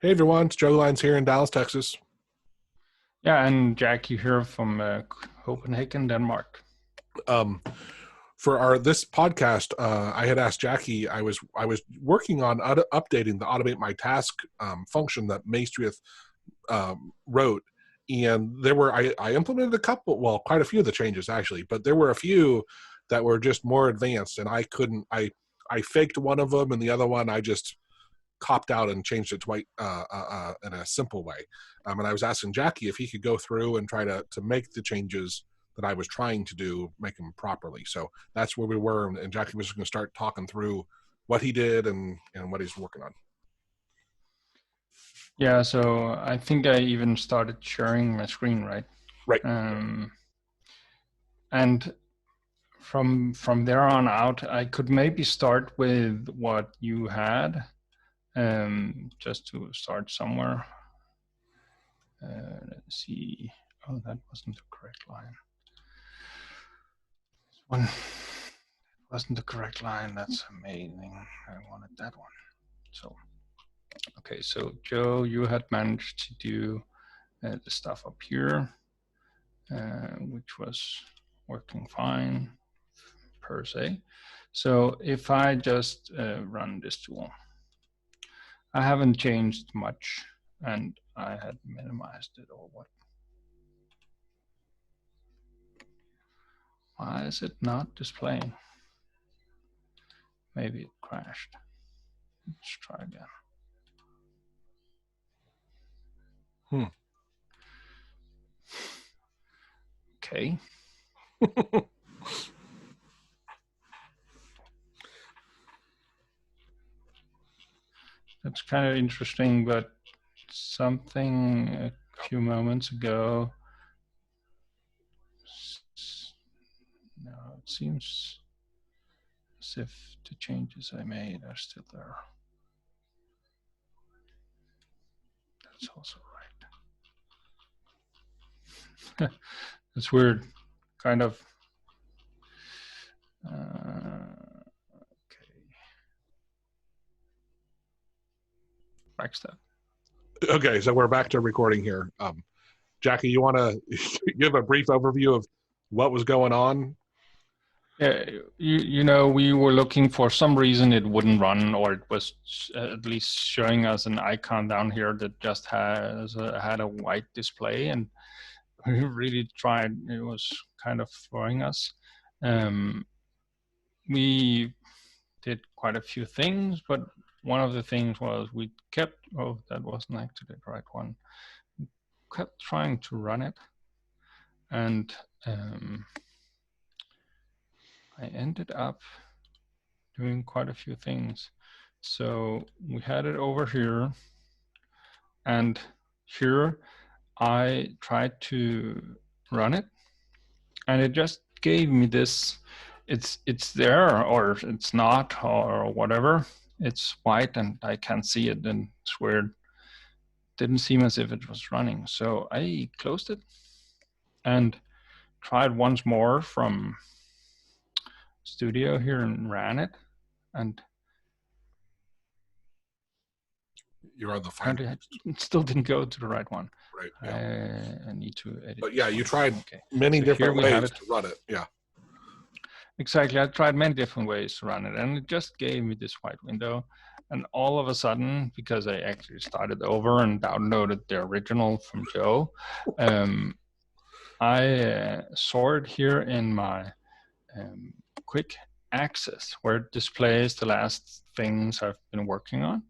Hey everyone, it's Joe Lines here in Dallas, Texas. Yeah, and Jackie here from Copenhagen, Denmark. For this podcast, I had asked Jackie. I was working on updating the automate my task function that Maestriath wrote, and I implemented quite a few of the changes actually, but there were a few that were just more advanced, and I couldn't. I faked one of them, and the other one I just copped out and changed it to in a simple way. And I was asking Jackie if he could go through and try to make the changes that I was trying to do, make them properly. So that's where we were. And Jackie was just going to start talking through what he did and what he's working on. Yeah, so I think I even started sharing my screen, right? Right. And from there on out, I could maybe start with what you had, just to start somewhere. Let's see. Oh, that wasn't the correct line. This one wasn't the correct line. That's amazing. I wanted that one. So, okay. So Joe, you had managed to do the stuff up here, which was working fine per se. So if I just run this tool, I haven't changed much, and I had minimized it or what. Why is it not displaying? Maybe it crashed. Let's try again. Okay. That's kind of interesting, but something a few moments ago. No, it seems as if the changes I made are still there. That's also right. It's weird, kind of. Okay. Backstep. Okay, so we're back to recording here. Jackie, you want to give a brief overview of what was going on? Yeah, you know, we were looking for some reason it wouldn't run, or it was at least showing us an icon down here that just had a white display, and we really tried. It was kind of throwing us. We did quite a few things, but one of the things was we kept, oh, that wasn't actually the right one. We kept trying to run it, and I ended up doing quite a few things. So we had it over here, and here I tried to run it, and it just gave me this, it's there or it's not or whatever. It's white and I can't see it, and it's weird. Didn't seem as if it was running. So I closed it and tried once more from Studio here and ran it, and You're on the final. It still didn't go to the right one. Right. Yeah. I need to edit. But yeah, you tried many different ways to run it. Yeah. Exactly. I tried many different ways to run it, and it just gave me this white window. And all of a sudden, because I actually started over and downloaded the original from Joe, I saw it here in my quick access where it displays the last things I've been working on.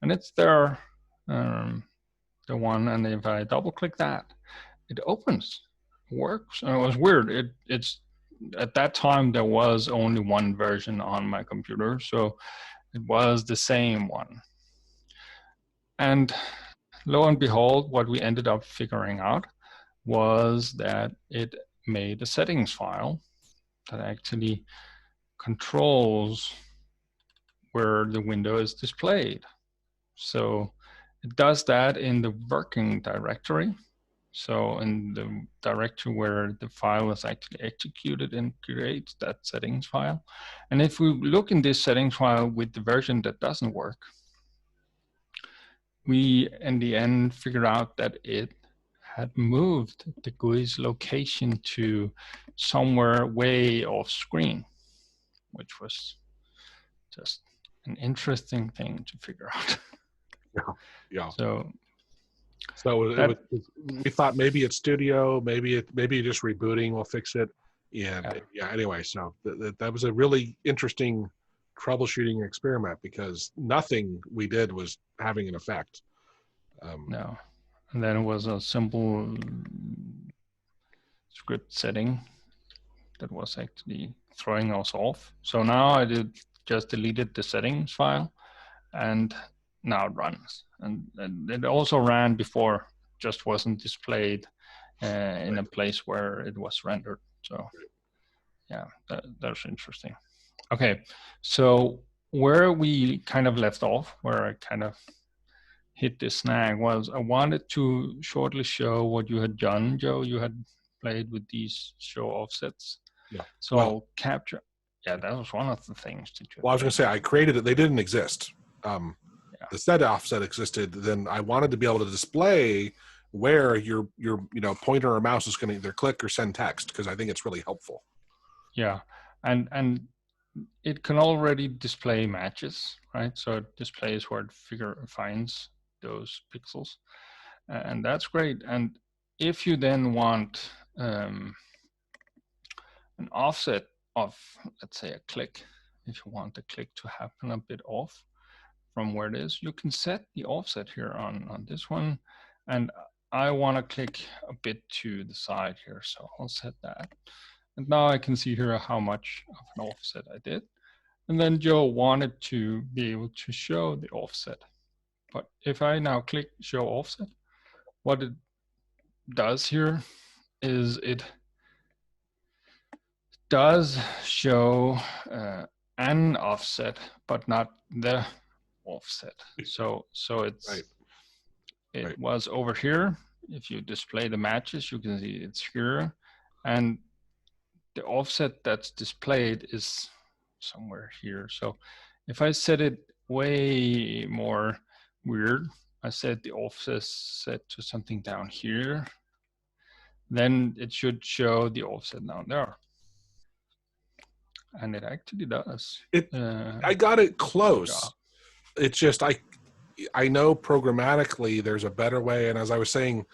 And it's there, the one, and if I double click that, it opens, works. And it was weird. It's at that time there was only one version on my computer, so it was the same one. And lo and behold, what we ended up figuring out was that it made a settings file that actually controls where the window is displayed. So it does that in the working directory. So in the directory where the file is actually executed, and creates that settings file. And if we look in this settings file with the version that doesn't work, we in the end figured out that it had moved the GUI's location to somewhere way off screen, which was just an interesting thing to figure out. Yeah. So we thought maybe it's studio, maybe just rebooting will fix it. And anyway, so that was a really interesting troubleshooting experiment because nothing we did was having an effect. No. And then it was a simple script setting that was actually throwing us off. So now I just deleted the settings file, and now it runs. And it also ran before, just wasn't displayed in a place where it was rendered. So yeah, that's interesting. Okay, so where we kind of left off, where I kind of hit this snag, was I wanted to shortly show what you had done, Joe. You had played with these show offsets. Yeah. So I'll capture. Yeah, that was one of the things that you. Well, I was going to say I created it. They didn't exist. The set offset existed. Then I wanted to be able to display where your pointer or mouse is going to either click or send text because I think it's really helpful. Yeah, and it can already display matches, right? So it displays where it finds those pixels, and that's great. And if you then want an offset of, let's say, a click, if you want the click to happen a bit off from where it is, you can set the offset here on this one. And I want to click a bit to the side here, so I'll set that. And now I can see here how much of an offset I did. And then Joe wanted to be able to show the offset. But if I now click show offset, what it does here is it does show an offset, but not the offset. So it's right. It was over here. If you display the matches, you can see it's here, and the offset that's displayed is somewhere here. So if I set it way more weird, I set the offset set to something down here, then it should show the offset down there. And it actually does. I got it close. It's just I know programmatically there's a better way. And as I was saying,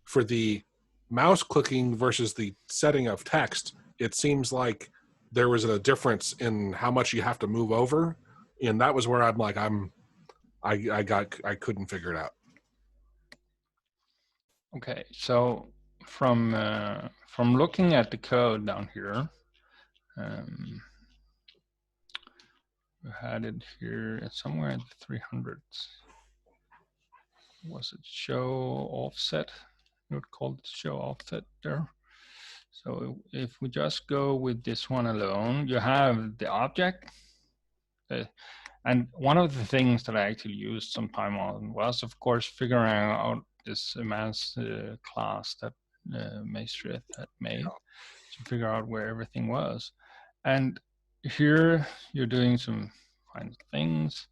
for the mouse clicking versus the setting of text, it seems like there was a difference in how much you have to move over. And that was where I'm like, I couldn't figure it out. Okay, so from looking at the code down here, we had it here somewhere in the 300s. Was it show offset? You would call it show offset there. So if we just go with this one alone, you have the object. And one of the things that I actually used some time on was, of course, figuring out this mass class that Maestrith had made to figure out where everything was. And here you're doing some fine things.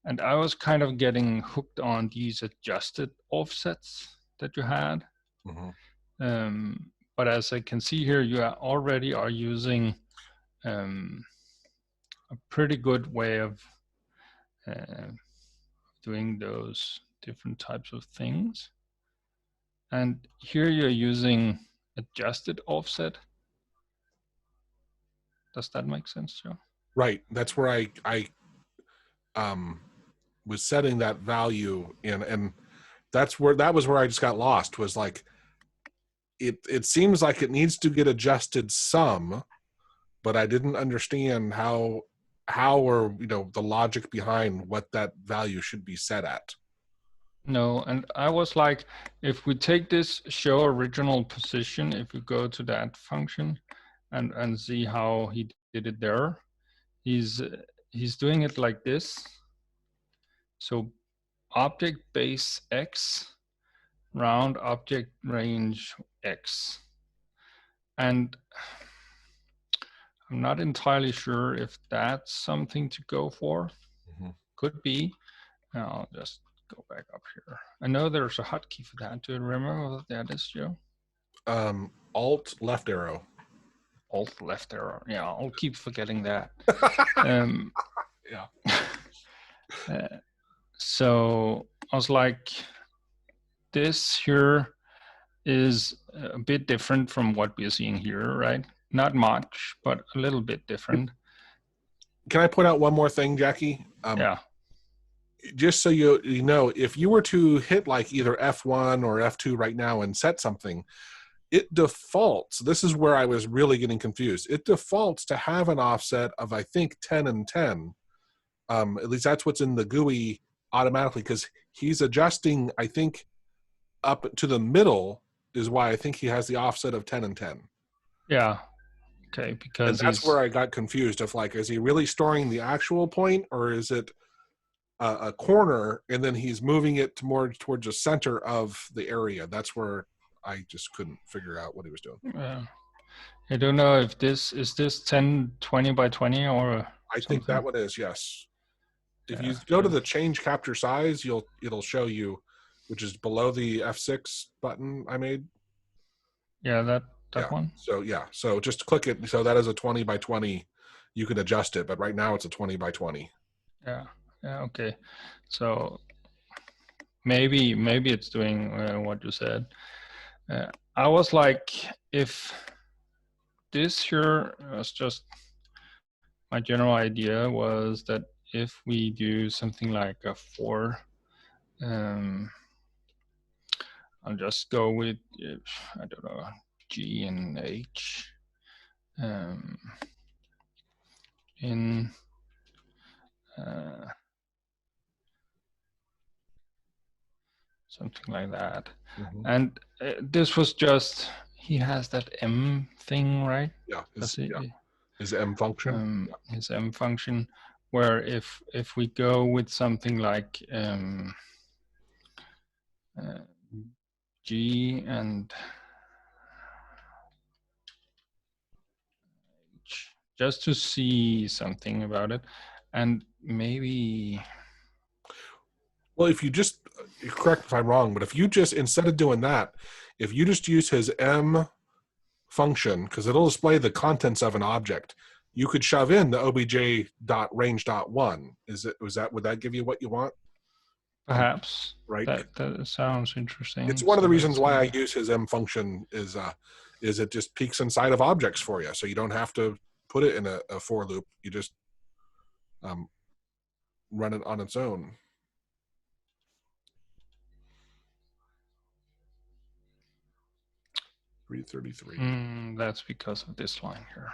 And I was kind of getting hooked on these adjusted offsets that you had. Mm-hmm. But as I can see here, you already are using a pretty good way of doing those different types of things. And here you're using adjusted offset. Does that make sense, Joe? Right. That's where I was setting that value in, and that was where I just got lost. Was like it seems like it needs to get adjusted some, but I didn't understand how or the logic behind what that value should be set at. No, and I was like, if we take this show original position, if we go to that function and see how he did it there, he's doing it like this. So object base X, round object range X. And I'm not entirely sure if that's something to go for. Mm-hmm. Could be. I'll just go back up here. I know there's a hotkey for that. Do you remember what that is, Joe? Alt left arrow. Alt left arrow. Yeah, I'll keep forgetting that. Yeah. So I was like, this here is a bit different from what we're seeing here, right? Not much, but a little bit different. Can I point out one more thing, Jackie? Yeah. Just so you know, if you were to hit like either F1 or F2 right now and set something, it defaults. This is where I was really getting confused. It defaults to have an offset of, I think, 10 and 10. At least that's what's in the GUI automatically, because he's adjusting, I think, up to the middle is why I think he has the offset of 10 and 10. Yeah. Okay, because and that's where I got confused of like, is he really storing the actual point, or is it a corner and then he's moving it more towards the center of the area? That's where I just couldn't figure out what he was doing. I don't know if this is 10, 20 by 20 or I think that one is, yes. If you Yeah, go to the change capture size, it'll show you, which is below the F6 button I made. Yeah, that one. So just click it. So that is a 20 by 20. You can adjust it, but right now it's a 20 by 20. Yeah. Okay. So maybe it's doing what you said. I was like, if this here was just my general idea was that if we do something like a 4, I'll just go with I don't know, G and H in something like that. Mm-hmm. And this was just, he has that M thing, right? Yeah, his M function. His M function, where if we go with something like G and H, just to see something about it, and maybe. Well, if you just, correct if I'm wrong, but if you just, instead of doing that, if you just use his M function, because it'll display the contents of an object, you could shove in the obj.range.1. Would that give you what you want? Perhaps. Right. That sounds interesting. It's one of the reasons why I use his M function is it just peeks inside of objects for you, so you don't have to put it in a for loop. You just run it on its own. $333. That's because of this line here.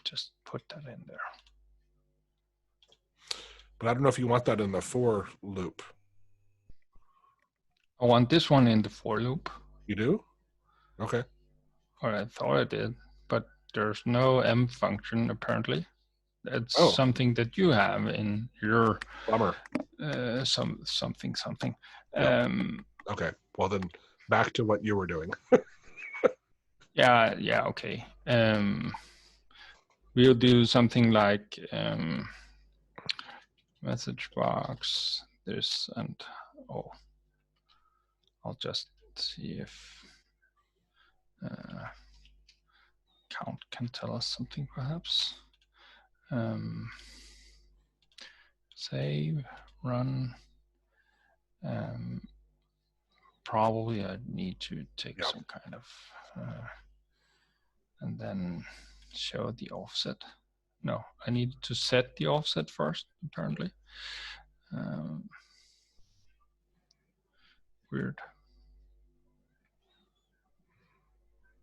Just put that in there. But I don't know if you want that in the for loop. I want this one in the for loop. You do? Okay. Or I thought I did, but there's no M function apparently. That's something that you have in your bummer. Something. Yep. Okay. Well then, back to what you were doing. Yeah. Okay. We'll do something like message box. This and I'll just see if count can tell us something perhaps. Save, run. Probably I need to take some kind of and then show the offset. No, I need to set the offset first, apparently. Weird.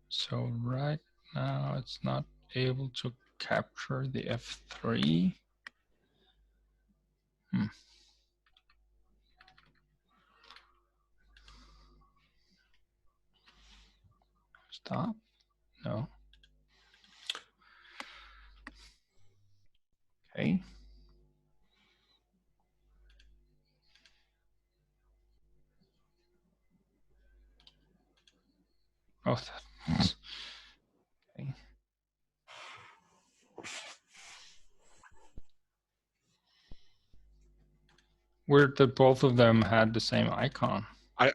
So right now it's not able to capture the F3. Stop? No. Okay. Oh, okay. Weird that both of them had the same icon. I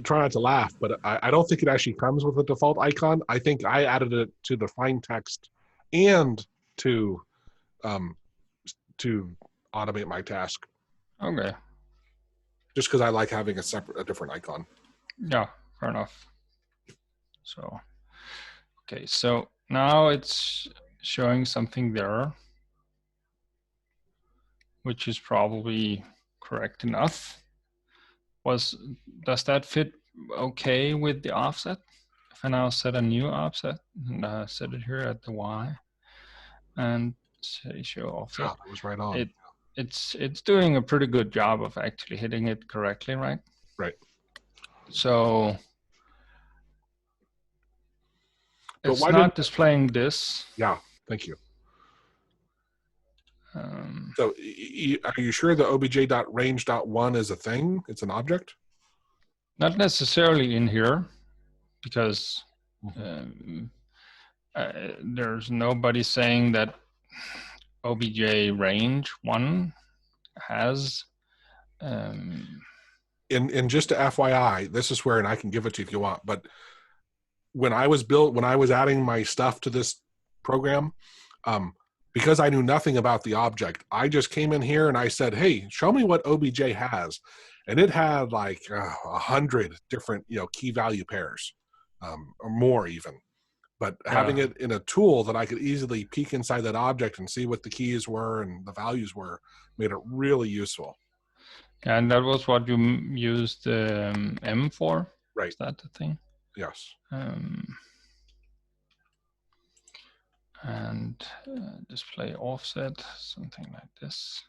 try not to laugh, but I don't think it actually comes with a default icon. I think I added it to the find text and to um, to automate my task. Okay. Just because I like having a different icon. Yeah, fair enough. So, okay, so now it's showing something there, which is probably correct enough. Does that fit okay with the offset? If I now set a new offset and set it here at the Y and say show offset, Yeah, that was right on. it's doing a pretty good job of actually hitting it correctly, right? Right. So But it's why not didn't? displaying this. Yeah, thank you. So are you sure the obj.range.1 is a thing? It's an object? Not necessarily in here, because there's nobody saying that obj range 1 has And just to FYI, this is where, and I can give it to you if you want, but when I was adding my stuff to this program, because I knew nothing about the object, I just came in here and I said, hey, show me what obj has. And it had like 100 different, key value pairs, or more even. But having it in a tool that I could easily peek inside that object and see what the keys were and the values were made it really useful. And that was what you used M for? Right. Is that the thing? Yes. And display offset, something like this.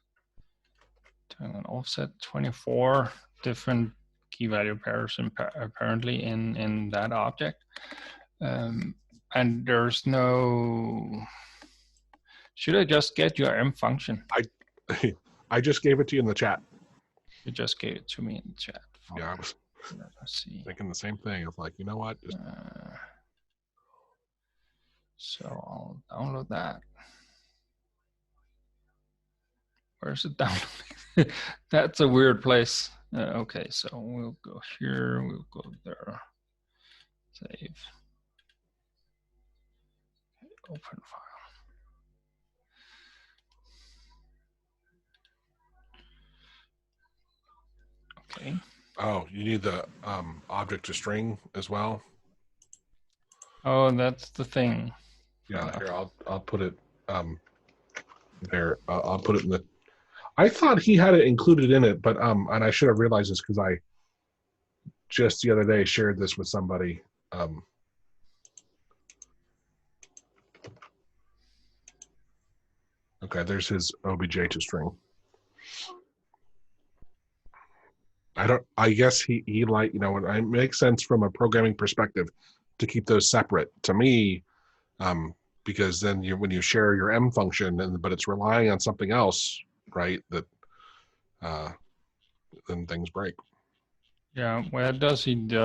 Doing an offset 24 different key value pairs apparently in that object. And there's no, should I just get your M function? I just gave it to you in the chat. You just gave it to me in the chat. Yeah, I was thinking the same thing. It's like, you know what? So I'll download that. Where's it downloading? That's a weird place. Okay, so we'll go here, we'll go there. Save. Open file. Okay. Oh, you need the object to string as well. Oh, that's the thing. Yeah, here I'll put it there. I'll put it in the. I thought he had it included in it, but and I should have realized this because I just the other day shared this with somebody. Okay, there's his obj to string. I guess he like, it makes sense from a programming perspective to keep those separate. To me, because then when you share your M function, but it's relying on something else, right? That then things break. Yeah, well, does he do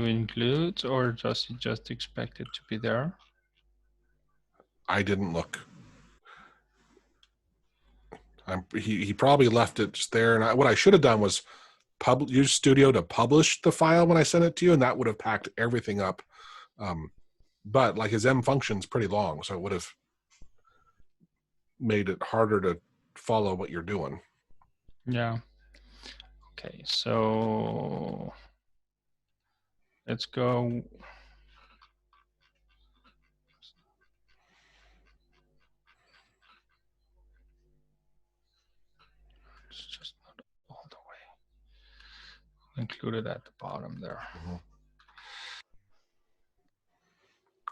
includes, or does he just expect it to be there? I didn't look. He probably left it just there, and what I should have done was use Studio to publish the file when I sent it to you, and that would have packed everything up. But like his M function's pretty long, so it would have made it harder to follow what you're doing. Yeah. Okay, so let's go. It's just not all the way. Included at the bottom there. Mm-hmm.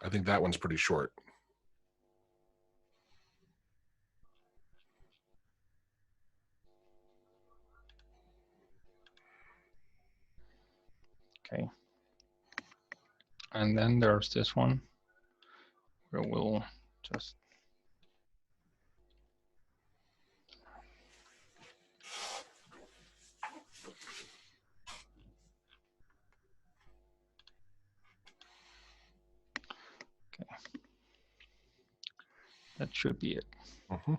I think that one's pretty short. Okay. And then there's this one where we'll just that should be it. Mm-hmm.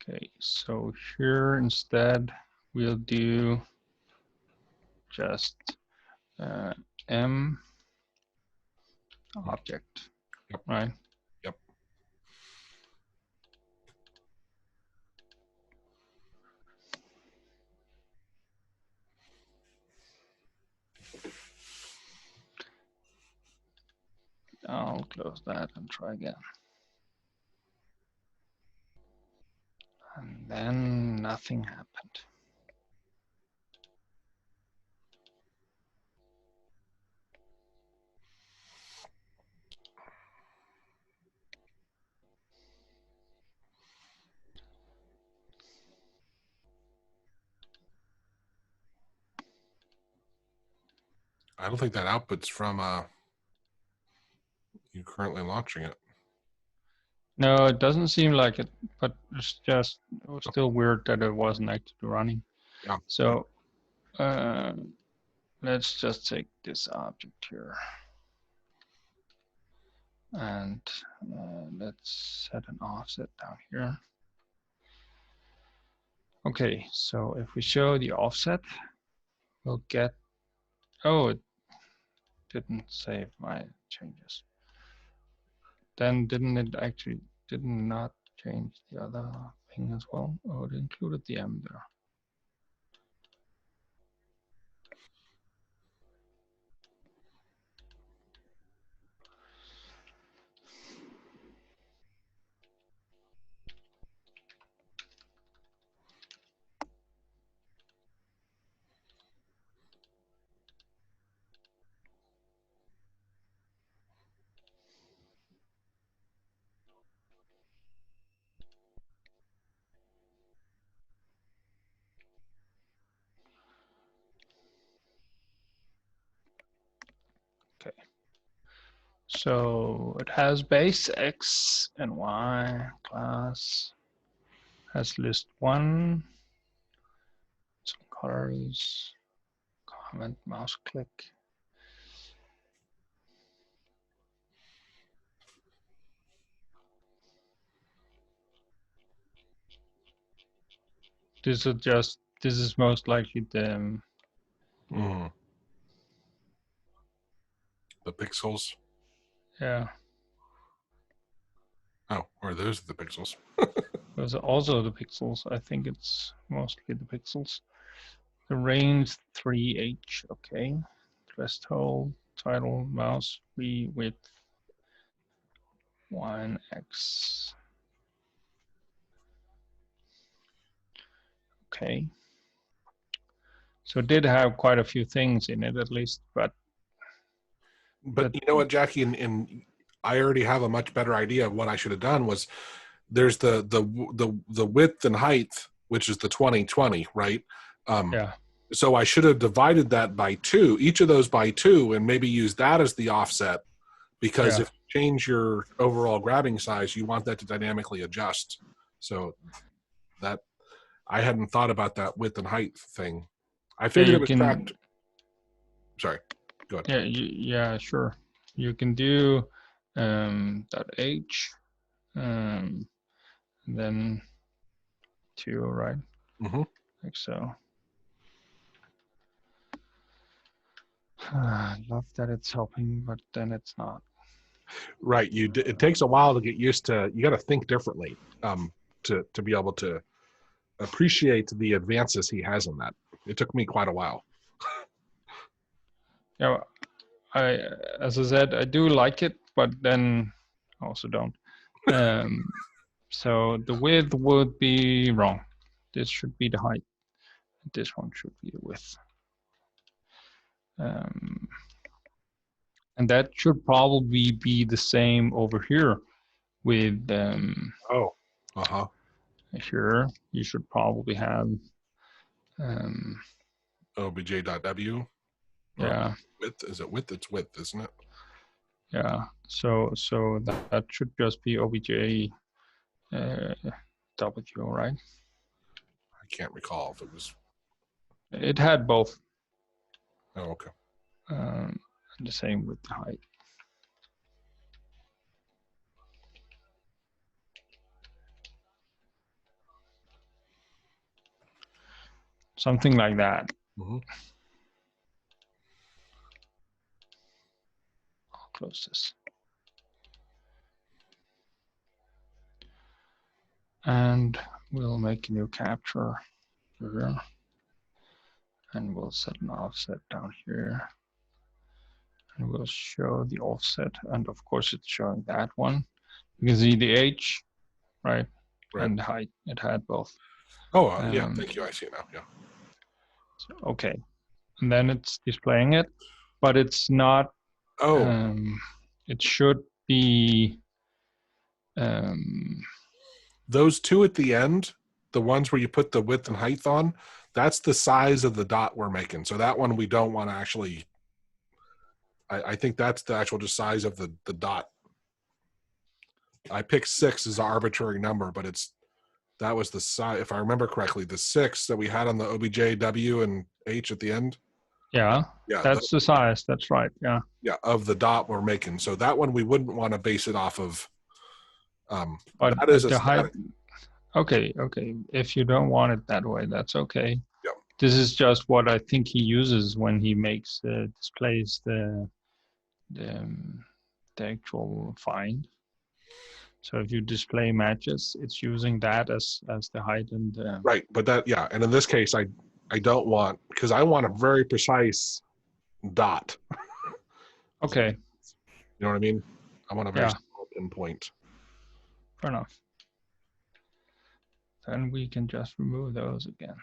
Okay, so here instead we'll do just M object, Yep. right? Yep. I'll close that and try again. And then nothing happened. I don't think that output's from you currently launching it. No, it doesn't seem like it, but it was still weird that it wasn't actually running. Yeah. So let's just take this object here. And let's set an offset down here. Okay, so if we show the offset, we'll get, oh, it didn't save my changes. Then didn't it actually, did not change the other thing as well? Oh, it included the M there. Okay. So it has base X and Y class, has list one, some colors, comment, mouse click. This is most likely the The pixels. yeah. Oh, or those are the pixels. Those are also the pixels. I think it's mostly the pixels. The range 3H, okay. Threshold, title, mouse, width, Y and X. Okay. So it did have quite a few things in it at least, but you know what, Jackie, and I already have a much better idea of what I should have done. Was there's the width and height, which is the 2020, right? yeah. So I should have divided that by 2, each of those by 2, and maybe use that as the offset, because if you change your overall grabbing size, you want that to dynamically adjust. So that I hadn't thought about that width and height thing. I figured it was tracked. Sorry, go ahead. Yeah, sure. You can do .h, then 2, right? Mm-hmm. Like so. I love that it's helping, but then it's not. Right. It takes a while to get used to. You got to think differently to be able to appreciate the advances he has in that. It took me quite a while. Yeah, as I said, I do like it, but then I also don't. So the width would be wrong. This should be the height. This one should be the width. And that should probably be the same over here with here you should probably have obj.w. Yeah. Width, is it width? It's width, isn't it? Yeah. So that should just be obj w, right? I can't recall if it was. It had both. Oh, okay. And the same with the height. something like that. Mm-hmm. I'll close this. And we'll make a new capture here. And we'll set an offset down here. And we'll show the offset. And of course, it's showing that one. You can see the H, right? And the height. It had both. Oh, yeah. Thank you. I see it now. Yeah. So, okay. And then it's displaying it, but it's not. Oh. It should be. Those two at the end, the ones where you put the width and height on, that's the size of the dot we're making. So that one we don't want to actually. I think that's the actual just size of the dot. I picked 6 as an arbitrary number, but that was the size, if I remember correctly, the 6 that we had on the OBJ, W, and H at the end. Yeah, that's the size. That's right. Yeah. Yeah, of the dot we're making. So that one we wouldn't want to base it off of. But that is the height. Okay. If you don't want it that way, that's okay. Yeah. This is just what I think he uses when he makes displays the actual find. So if you display matches, it's using that as the height and right. But that, yeah, and in this case, I don't want, because I want a very precise dot. Okay. You know what I mean? I want a very small pinpoint. Fair enough. Then we can just remove those again.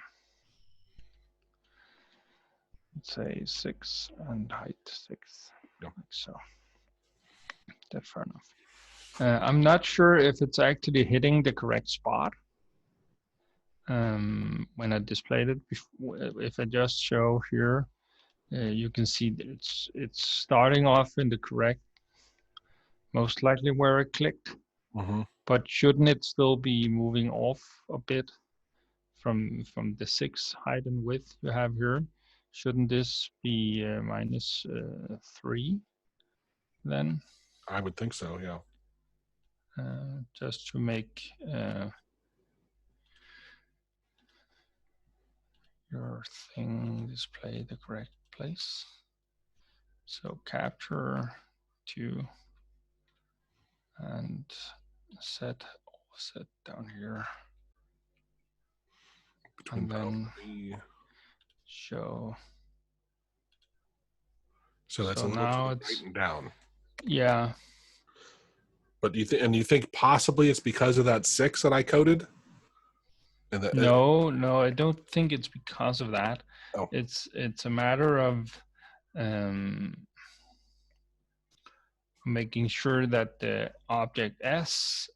Let's say 6 and height 6. Yeah. Like so. That's fair enough. I'm not sure if it's actually hitting the correct spot when I displayed it. If I just show here, you can see that it's starting off in the correct, most likely where I clicked. Mm-hmm. But shouldn't it still be moving off a bit from the 6 height and width you have here? Shouldn't this be minus 3 then? I would think so, yeah. Just to make your thing display the correct place. So capture 2 and set offset down here. And then show. So that's a little now too tightened down. Yeah. But you think possibly it's because of that 6 that I coded? No, I don't think it's because of that. Oh. It's a matter of making sure that the object X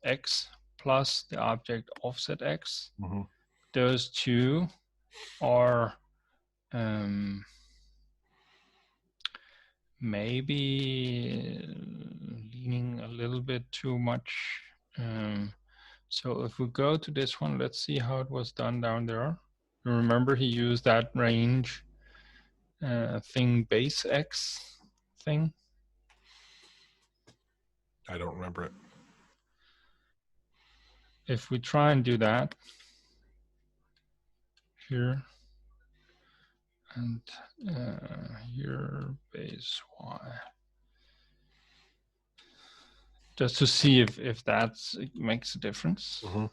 plus the object offset X, mm-hmm. those two are maybe leaning a little bit too much. So if we go to this one, let's see how it was done down there. You remember he used that range thing, base X thing? I don't remember it. If we try and do that here, and here base Y, just to see if that makes a difference. Mm-hmm.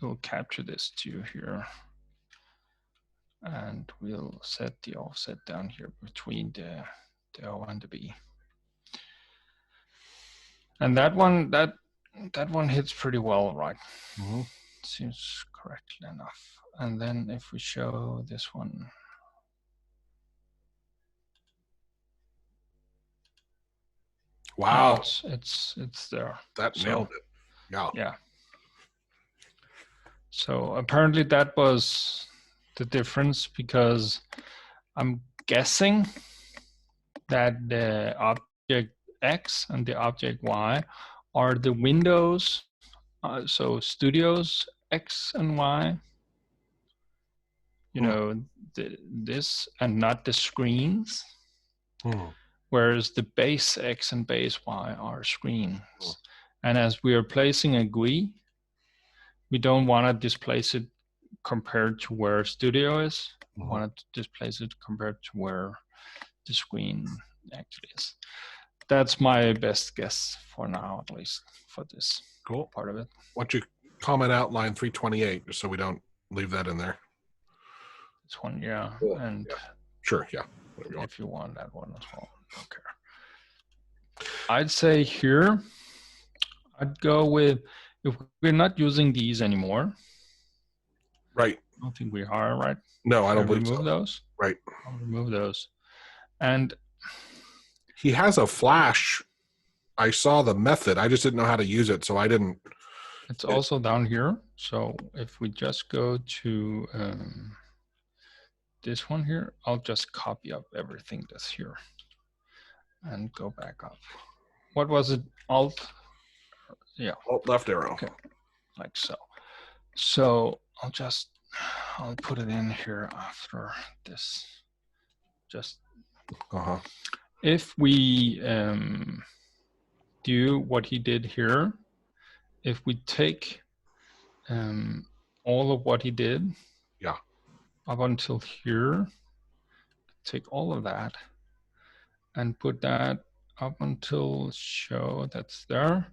We'll capture this to here, and we'll set the offset down here between the O and the B. And that one hits pretty well, right? Mm-hmm. Seems correctly enough. And then if we show this one, wow, it's there. That nailed it. Yeah. Yeah. So apparently that was the difference, because I'm guessing that the object X and the object Y are the windows, so studios X and Y, you know, this, and not the screens, whereas the base X and base Y are screens. And as we are placing a GUI, we don't want to displace it compared to where Studio is. We want to displace it compared to where the screen actually is. That's my best guess for now, at least for this part of it. Why don't you comment out line 328 just so we don't leave that in there? This one, yeah. Cool. And yeah. Sure, yeah. If you want that one as well, don't care. I'd say here, I'd go with, if we're not using these anymore. Right. I don't think we are, right? No, I don't believe remove those. Right. I'll remove those. And he has a flash. I saw the method. I just didn't know how to use it, so I didn't. It's also down here. So if we just go to this one here, I'll just copy up everything that's here and go back up. What was it? Alt? Yeah. Alt left arrow. Okay. Like so. So I'll put it in here after this. Just if we do what he did here, if we take all of what he did up until here, take all of that and put that up until show that's there.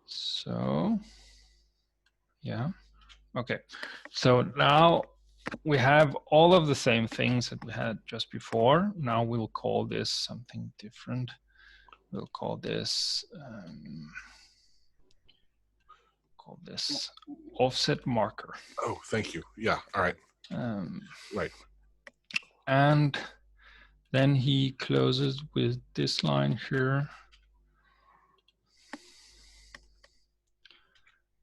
So yeah. Okay, so now we have all of the same things that we had just before. Now we'll call this something different. We'll call this offset marker. Oh, thank you. Yeah, all right. Right. And then he closes with this line here.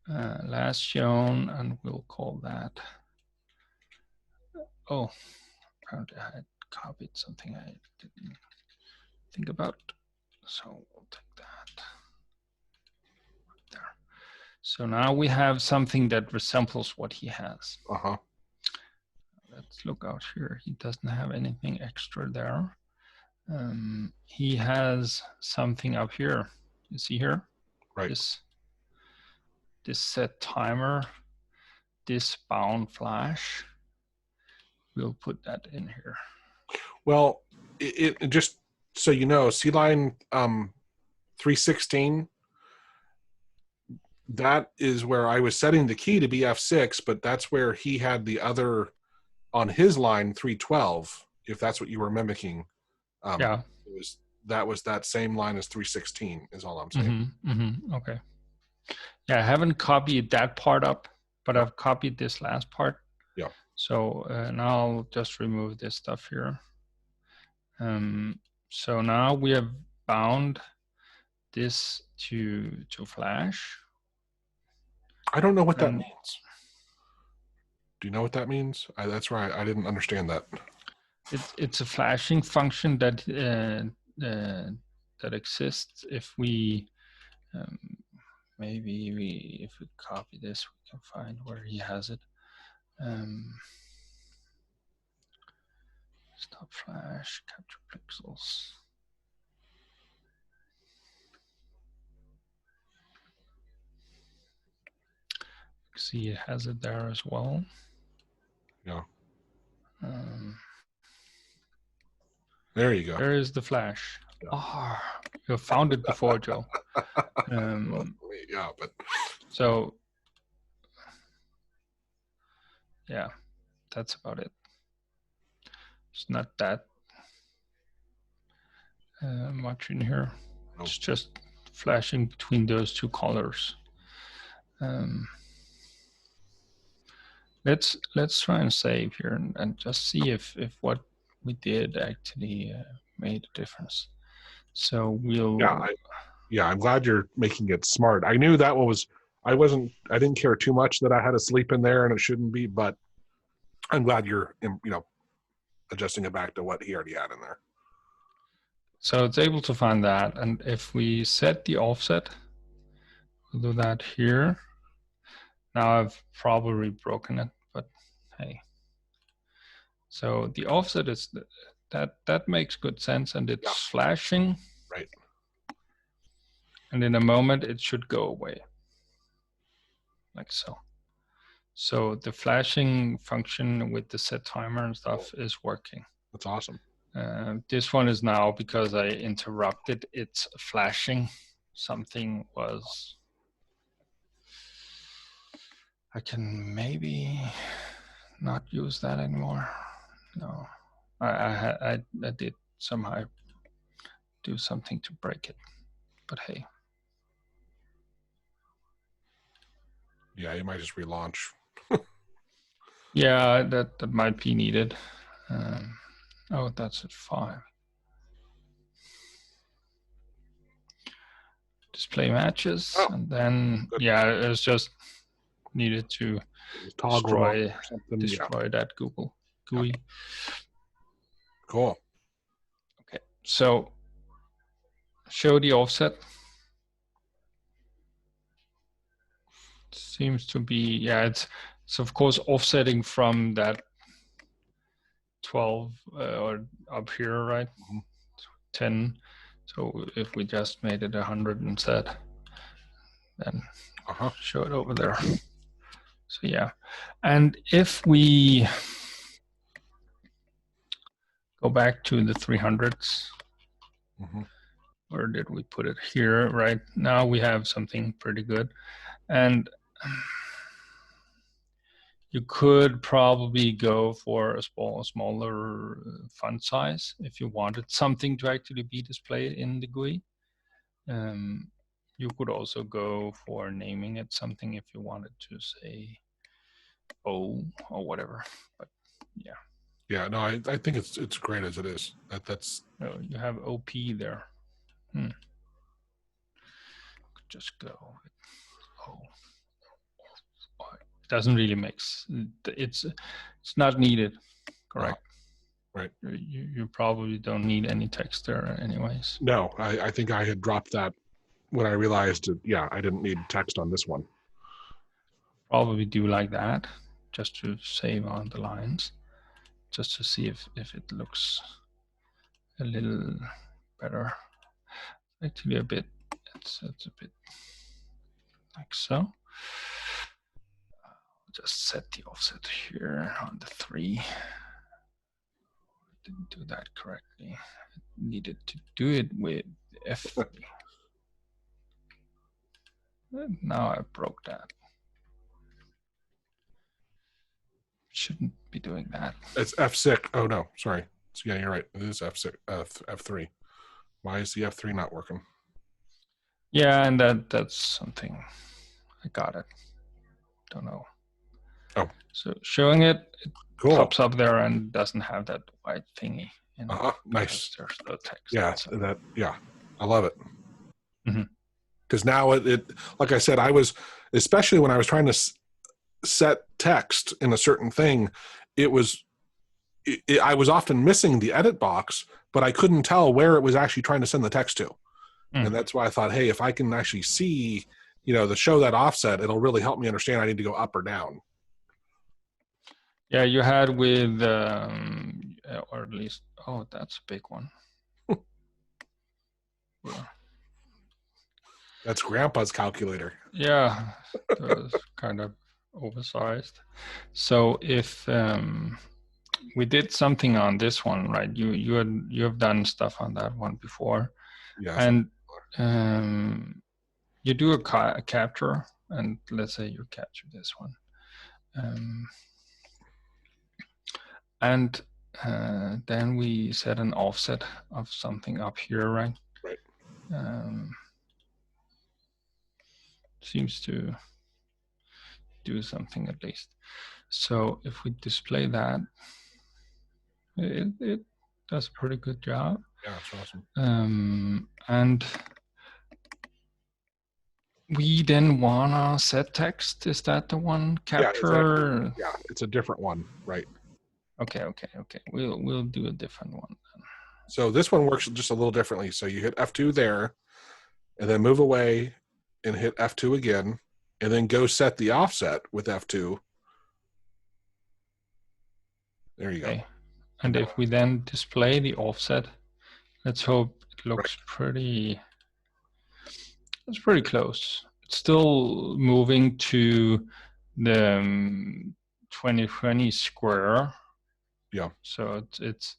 Last shown, and we'll call that. Oh, apparently I had copied something I didn't think about. So we'll take that right there. So now we have something that resembles what he has. Let's look out here. He doesn't have anything extra there. He has something up here. You see here? Right. This set timer, this bound flash. We'll put that in here. Well, it just so you know, C line 316. That is where I was setting the key to be F6, but that's where he had the other on his line 312. If that's what you were mimicking, yeah, that was that same line as 316. Is all I'm saying. Okay. Yeah, I haven't copied that part up, but I've copied this last part. Yeah. So now I'll just remove this stuff here. So now we have bound this to flash. I don't know what that means. Do you know what that means? That's right. I didn't understand that. It's a flashing function that that exists if we if we copy this, we can find where he has it. Stop flash, capture pixels. See, it has it there as well. Yeah. There you go. There is the flash. Yeah. Oh, you found it before, Joe. Yeah, but so yeah, that's about it. It's not that much in here. Nope. It's just flashing between those two colors. Let's try and save here and just see if what we did actually made a difference. So we'll. Yeah, I'm glad you're making it smart. I knew that was. I didn't care too much that I had a sleep in there and it shouldn't be, but I'm glad you're adjusting it back to what he already had in there. So it's able to find that, and if we set the offset, we'll do that here. Now I've probably broken it, but hey. So the offset is that makes good sense, and it's flashing. Right. And in a moment, it should go away, like so. So the flashing function with the set timer and stuff is working. That's awesome. This one is now, because I interrupted its flashing, something was... I can maybe not use that anymore. No, I did somehow do something to break it, but hey. Yeah, you might just relaunch. Yeah, that might be needed. Oh, that's at 5. Display matches, and then it was just needed to destroy that Google GUI. Yeah. Cool. Okay, so show the offset. Seems to be, it's of course offsetting from that 12 or up here, right? 10. So if we just made it 100 instead, then show it over there. So yeah, and if we go back to the 300s, where did we put it? Here, right? Now we have something pretty good. And you could probably go for a smaller font size if you wanted something to actually be displayed in the GUI. You could also go for naming it something if you wanted to say O or whatever. But yeah. Yeah, no, I think it's great as it is. That's. Oh, you have OP there. Just go with O. It doesn't really mix. It's not needed. Correct. Right. You probably don't need any text there anyways. No, I think I had dropped that when I realized I didn't need text on this one. Probably do like that, just to save on the lines, just to see if it looks a little better. Actually, it's a bit like so. Just set the offset here on the 3. Didn't do that correctly. I needed to do it with F3. Now I broke that. Shouldn't be doing that. It's F6. Oh no, sorry. So yeah, you're right. It is F6, F3. Why is the F3 not working? Yeah, and that's something. I got it. Don't know. Oh. So showing it cool. Pops up there and doesn't have that white thingy. Nice. There's no text. Yeah, so. I love it. Because now it, like I said, I was, especially when I was trying to set text in a certain thing, I was often missing the edit box, but I couldn't tell where it was actually trying to send the text to. And that's why I thought, hey, if I can actually see, the show that offset, it'll really help me understand I need to go up or down. Yeah, you had with, or at least, that's a big one. Yeah. That's Grandpa's calculator. Yeah, it was kind of oversized. So if we did something on this one, right? You have done stuff on that one before. Yes. And you do a capture, and let's say you capture this one. And then we set an offset of something up here, right? Right. Seems to do something at least. So if we display that, it does a pretty good job. Yeah, that's awesome. And we then wanna set text. Is that the one? Capture? Yeah, it's a different one, right? Okay. We'll do a different one then. So this one works just a little differently. So you hit F2 there, and then move away and hit F2 again, and then go set the offset with F2. There you go. And if we then display the offset, let's hope it looks pretty It's pretty close. It's still moving to the 2020 square. Yeah. So it's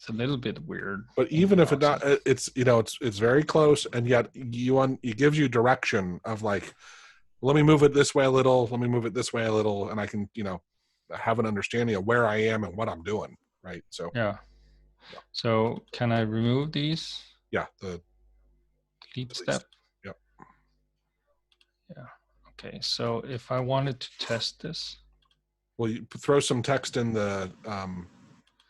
a little bit weird. But even if it's it's very close, and yet it gives you direction of like, let me move it this way a little, let me move it this way a little, and I can have an understanding of where I am and what I'm doing, right? So yeah. So can I remove these? Yeah, the delete step. Yep. Yeah. Okay. So if I wanted to test this, well, you throw some text in the.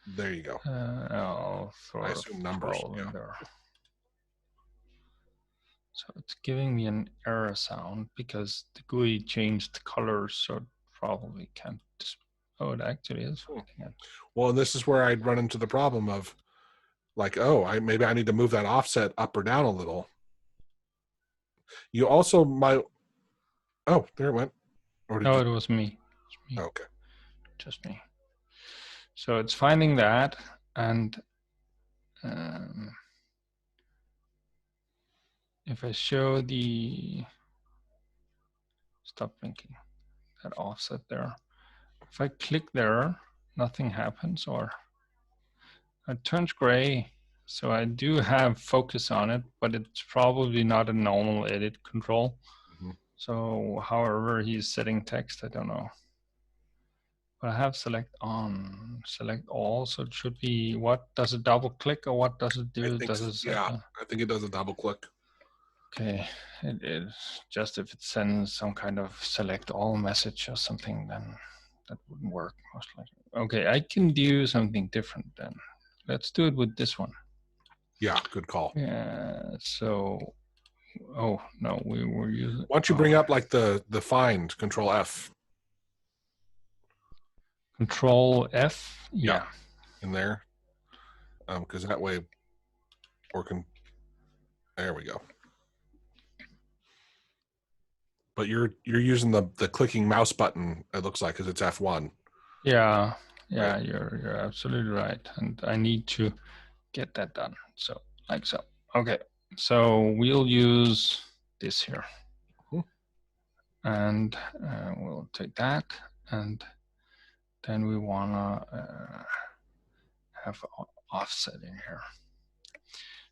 There you go. I'll throw I assume numbers. Yeah. in there. So it's giving me an error sound because the GUI changed colors, so it probably can't. Oh, it actually is working it. Well, and this is where I'd run into the problem of, like, maybe I need to move that offset up or down a little. You also might. Oh, there it went. No, it was me. Oh, okay. Just me. So it's finding that, and if I show stop blinking, that offset there, if I click there, nothing happens, or it turns gray. So I do have focus on it, but it's probably not a normal edit control. Mm-hmm. So however he's setting text, I don't know. But I have select on, select all. So it should be, what does it double click, or what does it do? I think it does a double click. Okay, it is just if it sends some kind of select all message or something, then that wouldn't work most likely. Okay, I can do something different then. Let's do it with this one. Yeah, good call. Yeah, so, oh no, we were using. Why don't you bring up like the find, Control F. Control F? Yeah. In there. Because that way, there we go. But you're using the clicking mouse button, it looks like, because it's F1. Yeah, right? You're absolutely right. And I need to get that done. So, like so. Okay, so we'll use this here. Mm-hmm. And we'll take that, and then we want to have offset in here.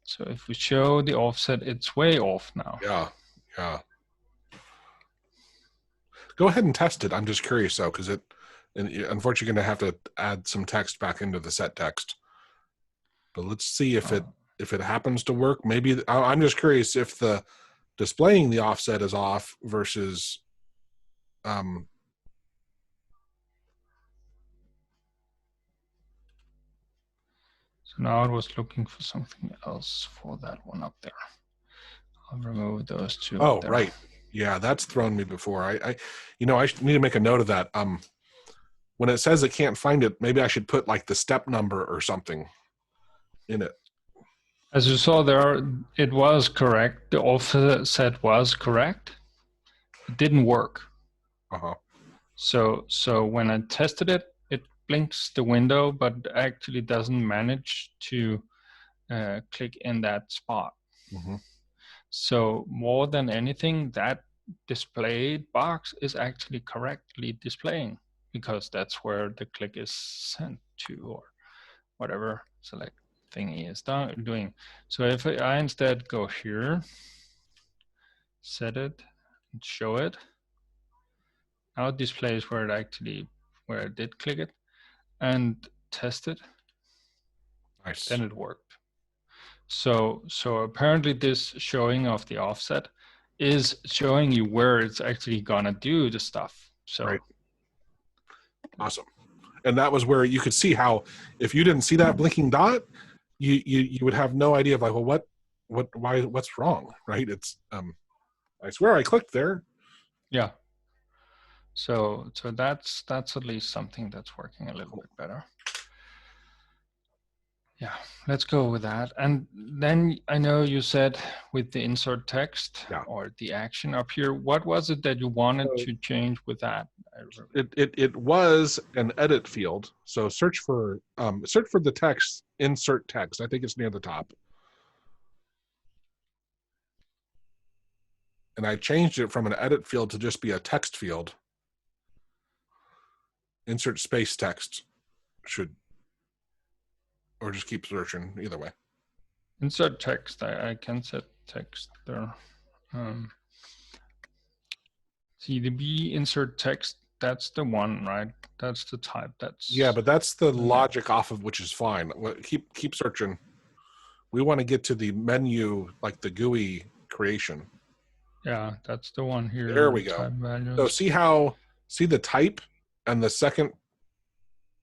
So if we show the offset, it's way off now. Yeah. Go ahead and test it. I'm just curious though, because unfortunately you're going to have to add some text back into the set text. But let's see if it happens to work. Maybe I'm just curious if the displaying the offset is off versus So now I was looking for something else for that one up there. I'll remove those two. Oh, right. Yeah, that's thrown me before. I need to make a note of that. When it says it can't find it, maybe I should put like the step number or something in it. As you saw there, it was correct. The offset was correct. It didn't work. Uh-huh. So when I tested it, it blinks the window, but actually doesn't manage to click in that spot. Mm-hmm. So more than anything, that displayed box is actually correctly displaying, because that's where the click is sent to, or whatever select thingy is doing. So if I instead go here, set it, and show it, now it displays where I did click it, and test it. Nice. Then it worked. So apparently this showing of the offset is showing you where it's actually gonna do the stuff. So right. Awesome. And that was where you could see how, if you didn't see that blinking dot, you would have no idea of like, well, what's wrong, right? It's I swear I clicked there. Yeah. So that's at least something that's working a little bit better. Yeah, let's go with that. And then I know you said with the insert text or the action up here, what was it that you wanted to change with that? It was an edit field. So search for the text, insert text. I think it's near the top. and I changed it from an edit field to just be a text field. Insert space text should, or just keep searching, either way. Insert text. I can set text there. CDB insert text. That's the one, right? That's the type. That's yeah, but that's the logic off of which is fine. Keep searching. We want to get to the menu, like the GUI creation. Yeah, that's the one here. There we go. So see the type and the second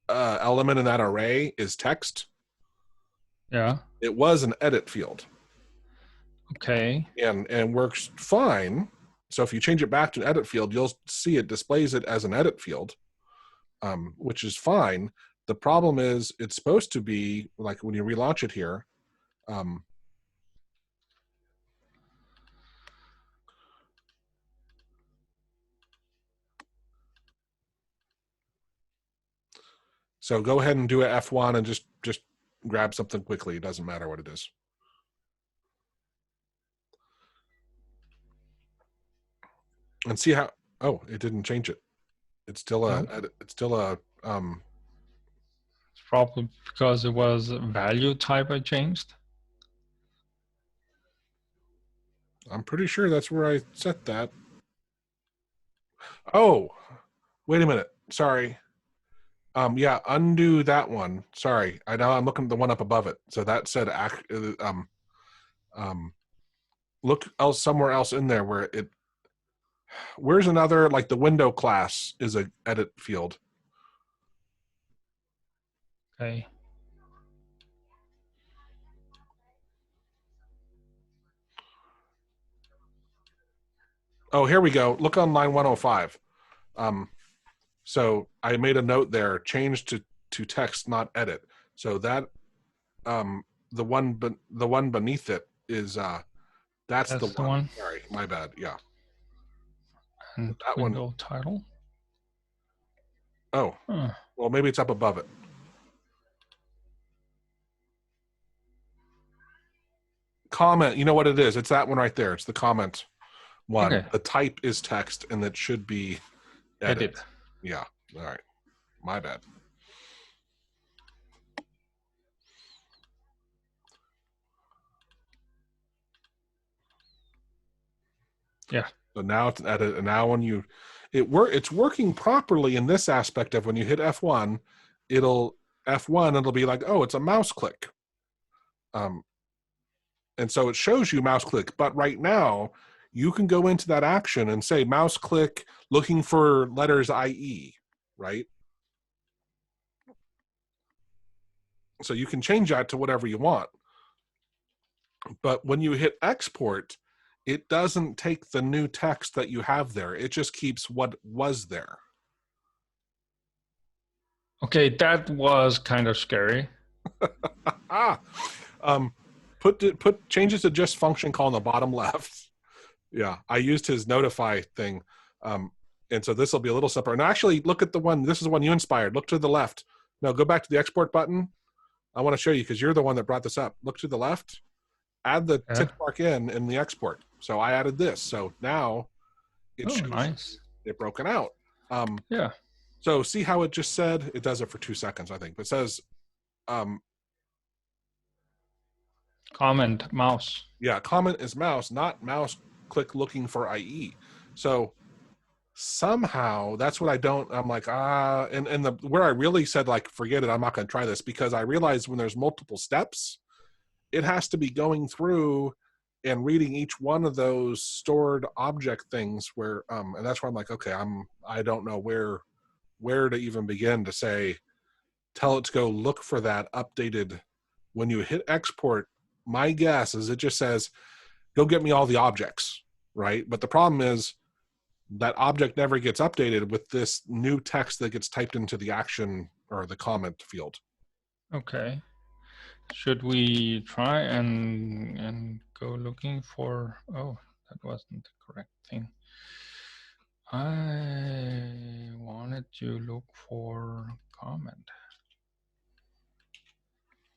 element in that array is text. Yeah. It was an edit field. Okay. And works fine. So if you change it back to an edit field, you'll see it displays it as an edit field, which is fine. The problem is it's supposed to be, like when you relaunch it here, so go ahead and do a F1 and just grab something quickly. It doesn't matter what it is. And see how, oh, it didn't change it. It's still it's probably because it was a value type I changed. I'm pretty sure that's where I set that. Oh, wait a minute. Sorry. Yeah, undo that one. Sorry. I'm looking at the one up above it. So that said, look somewhere else in there where it, where's another, like the window class is a edit field. Okay. Oh, here we go. Look on line 105. So I made a note there, change to text, not edit. So that the one beneath it is that's the one. Sorry, my bad. Yeah. And that window one title. Oh, well, maybe it's up above it. Comment. You know what it is? It's that one right there. It's the comment one. Okay. The type is text, and it should be edit. Yeah. All right. My bad. Yeah. So now it's an edit, and now when it's working properly in this aspect of when you hit F1, it'll be like, oh, it's a mouse click. And so it shows you mouse click, but right now you can go into that action and say mouse click looking for letters IE, right? So you can change that to whatever you want. But when you hit export, it doesn't take the new text that you have there. It just keeps what was there. Okay, that was kind of scary. Put changes to just function call in the bottom left. Yeah, I used his notify thing. And so this will be a little separate. And actually, look at the one, this is the one you inspired. Look to the left. No, go back to the export button. I want to show you because you're the one that brought this up. Look to the left. Add the tick mark in the export. So I added this. So now it shows nice. It broken out. Yeah. So see how it just said? It does it for 2 seconds, I think. But it says comment mouse. Yeah, comment is mouse, not mouse click looking for IE. So somehow that's what I'm like, and where I really said, like, forget it, I'm not going to try this, because I realized when there's multiple steps, it has to be going through and reading each one of those stored object things where, and that's where I'm like, okay, I don't know where to even begin to say, tell it to go look for that updated. When you hit export, my guess is it just says, go get me all the objects, right? But the problem is that object never gets updated with this new text that gets typed into the action or the comment field. Okay. Should we try and go looking for, oh, that wasn't the correct thing. I wanted to look for comment.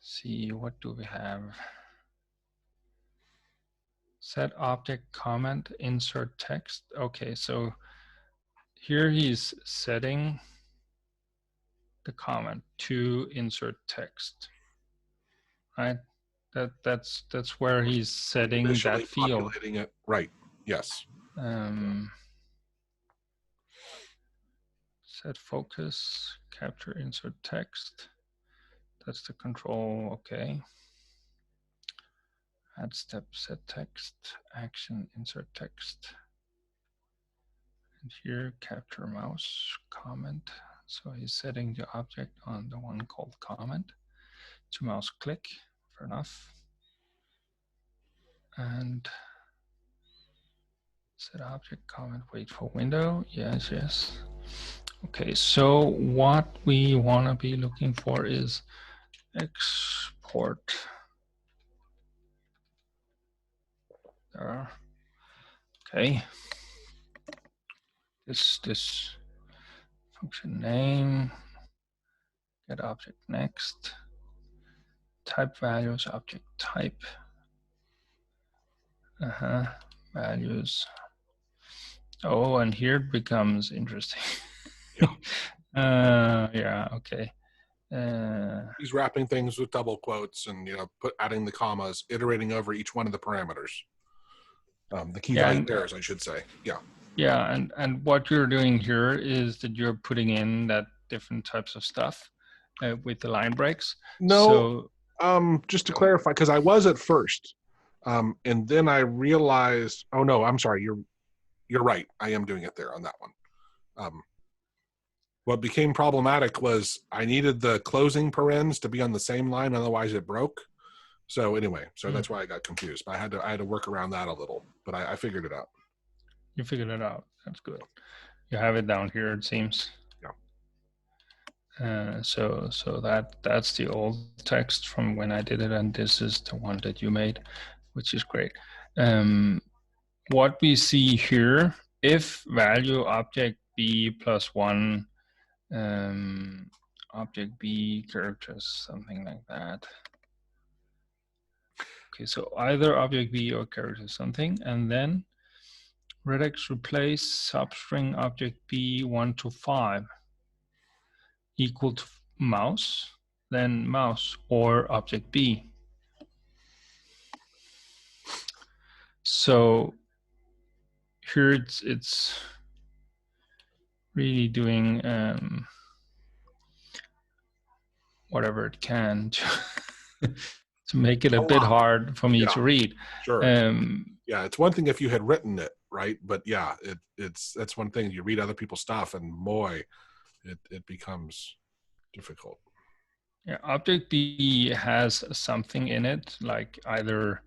See, what do we have? Set object comment, insert text. Okay, so here he's setting the comment to insert text, right? That's where he's setting Initially that field. populating it. Right. Yes. Set focus, capture, insert text. That's the control. Okay. Add step, set text, action, insert text. And here, capture mouse, comment. So he's setting the object on the one called comment to mouse click. Fair enough. And set object, comment, wait for window. Yes, yes. Okay, so what we want to be looking for is export. There. Okay. This function name, get object next, type values, object type, values. Oh, and here it becomes interesting. Yeah. Yeah, okay. He's wrapping things with double quotes and adding the commas, iterating over each one of the parameters. The key value pairs, I should say. Yeah. Yeah, and what you're doing here is that you're putting in that different types of stuff with the line breaks. No, just to clarify, because I was at first, and then I realized, oh no, I'm sorry, you're right. I am doing it there on that one. What became problematic was I needed the closing parens to be on the same line, otherwise it broke. So anyway, that's why I got confused. But I had to work around that a little, but I figured it out. You figured it out. That's good. You have it down here, it seems. Yeah. So that's the old text from when I did it, and this is the one that you made, which is great. What we see here, if value object b plus 1, object b characters, something like that. Okay, so either object b or character something, and then regex replace substring object b 1 to 5 equal to mouse, then mouse or object b. So here it's really doing whatever it can to make it a bit hard for me to read. Sure. Yeah, it's one thing if you had written it, right? But yeah, that's one thing. You read other people's stuff, and boy, it becomes difficult. Yeah, object B has something in it, like either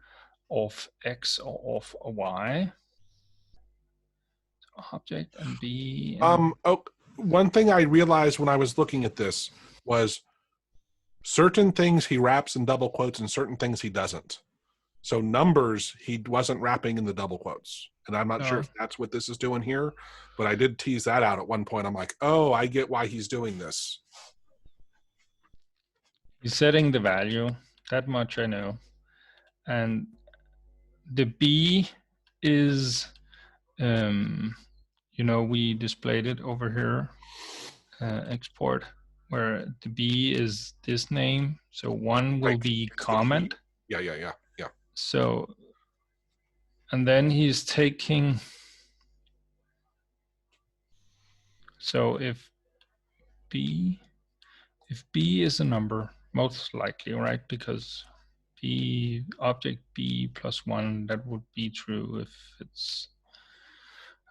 of X or of Y. Object and B. One thing I realized when I was looking at this was certain things he wraps in double quotes and certain things he doesn't. So numbers, he wasn't wrapping in the double quotes. And I'm not sure if that's what this is doing here, but I did tease that out at one point. I'm like, oh, I get why he's doing this. He's setting the value, that much I know. And the B is, we displayed it over here, export, where the B is this name. So one will be comment. Yeah. So, and then he's taking, so if B is a number, most likely, right? Because object B plus 1, that would be true if it's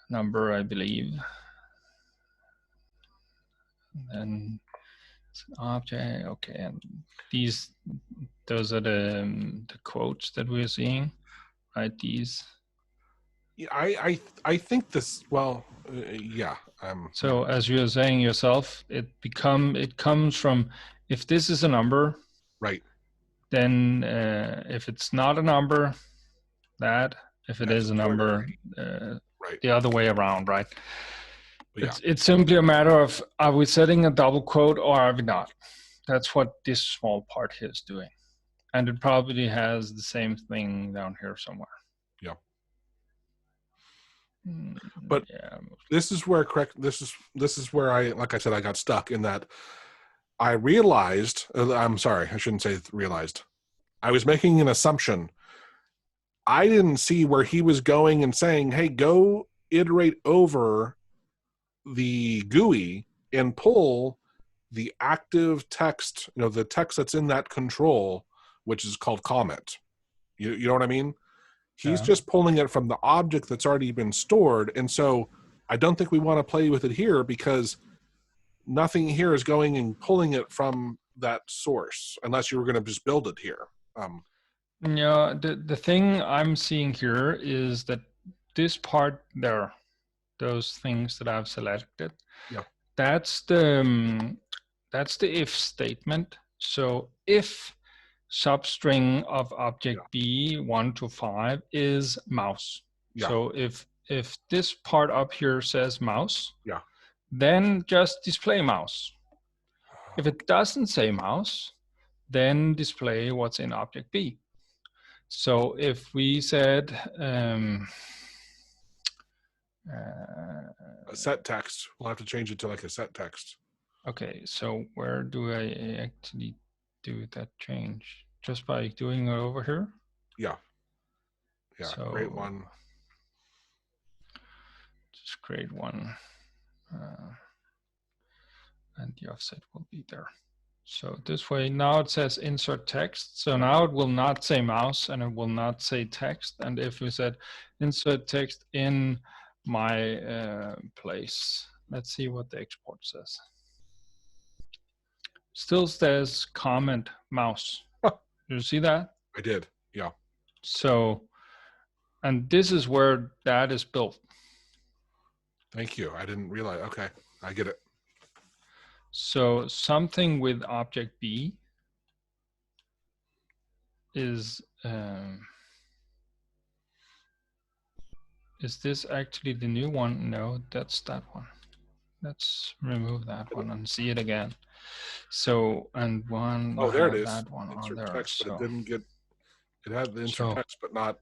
a number, I believe. And then it's an object, okay, and those are the quotes that we're seeing, right? These. Yeah, I think this. Well, yeah. So as you were saying yourself, it comes from, if this is a number, right? Then if it's not a number, that. If it is a number, right. The other way around, right? Yeah. It's simply a matter of, are we setting a double quote or are we not? That's what this small part here is doing. And it probably has the same thing down here somewhere. Yeah. Mm, But yeah. this is where I, like I said, I got stuck in that I realized, I'm sorry, I shouldn't say realized. I was making an assumption. I didn't see where he was going and saying, hey, go iterate over the GUI and pull the active text, the text that's in that control, which is called comment. You know what I mean? He's Yeah. just pulling it from the object that's already been stored. And so I don't think we want to play with it here because nothing here is going and pulling it from that source unless you were going to just build it here. Yeah, the thing I'm seeing here is that this part there, those things that I've selected, Yeah. that's the if statement. So if substring of object Yeah. B 1 to 5 is mouse. Yeah. So if this part up here says mouse, Yeah. then just display mouse. If it doesn't say mouse, then display what's in object B. So if we said A set text, we'll have to change it to like a set text. okay, so where do I actually do that change? Just by doing it over here? Yeah. Yeah. So Create one. just create one. And the offset will be there. So this way, now it says insert text. So now it will not say mouse and it will not say text. And if we said insert text in my place, let's see what the export says. Still says comment mouse. Did you see that? I did. Yeah. So, and this is where that is built. Thank you. I didn't realize. Okay. I get it. So something with object B is this actually the new one? No, that's that one. Let's remove that one and see it again. So, and one, Oh, there it is. that one Insert there. text, but So, it didn't get, it had the insert text, but not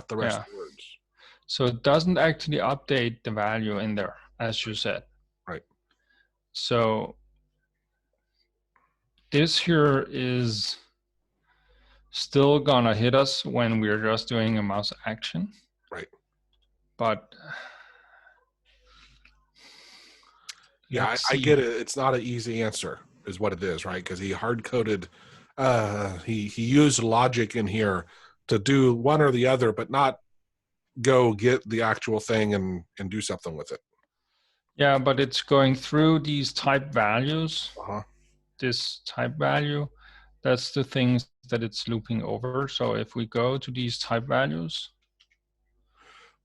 the rest of the words. So it doesn't actually update the value in there, as you said. Right. So this here is still gonna hit us when we're just doing a mouse action. Right. But yeah, I get it. It's not an easy answer, is what it is, right? Because he hard coded, he used logic in here to do one or the other, but not go get the actual thing and do something with it. Yeah, but it's going through these type values. Uh-huh. This type value, that's the things that it's looping over. So if we go to these type values.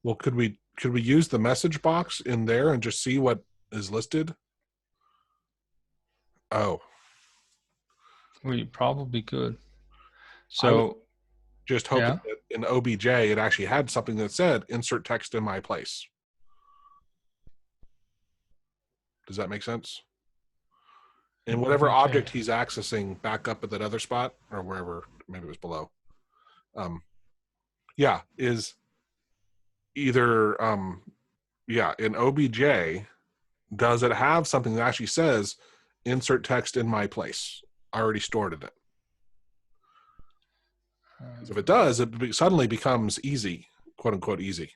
Well, could we use the message box in there and just see what is listed? Oh. We probably could. So just hoping that in OBJ it actually had something that said insert text in my place. Does that make sense? And whatever object he's accessing back up at that other spot or wherever, maybe it was below. Yeah, is either in OBJ, does it have something that actually says insert text in my place already stored in it? If it does, it suddenly becomes easy, quote unquote easy.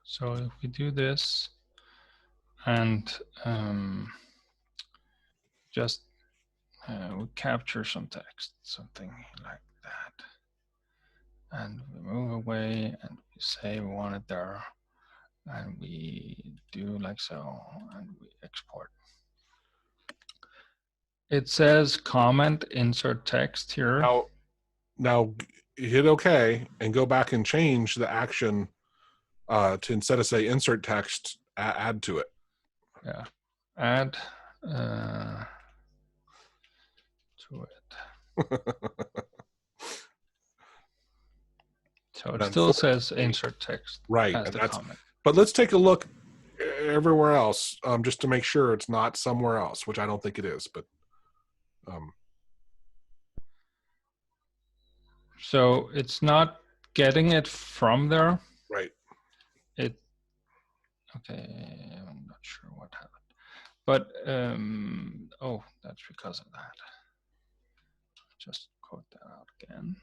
So if we do this and just we capture some text, something like that, and we move away and we say we want it there, and we do like so, and we export. It says comment insert text here. Now hit OK and go back and change the action to, instead of say insert text, add to it. Yeah, add to it. So it still says insert text. Right. And that's, but let's take a look everywhere else just to make sure it's not somewhere else, which I don't think it is. But So it's not getting it from there. Right. Okay, I'm not sure what happened. But, that's because of that. Just quote that out again.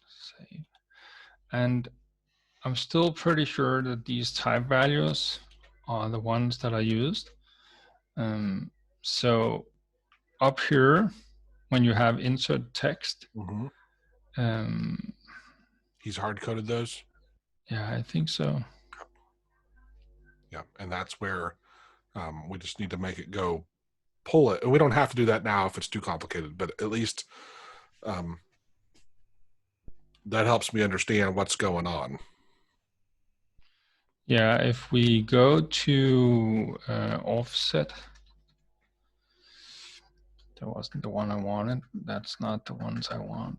Save. And I'm still pretty sure that these type values are the ones that I used. So up here, when you have insert text, he's hard-coded those? Yeah, I think so. Yeah, and that's where we just need to make it go, pull it. And we don't have to do that now if it's too complicated, but at least that helps me understand what's going on. Yeah, if we go to offset, that wasn't the one I wanted. That's not the ones I want.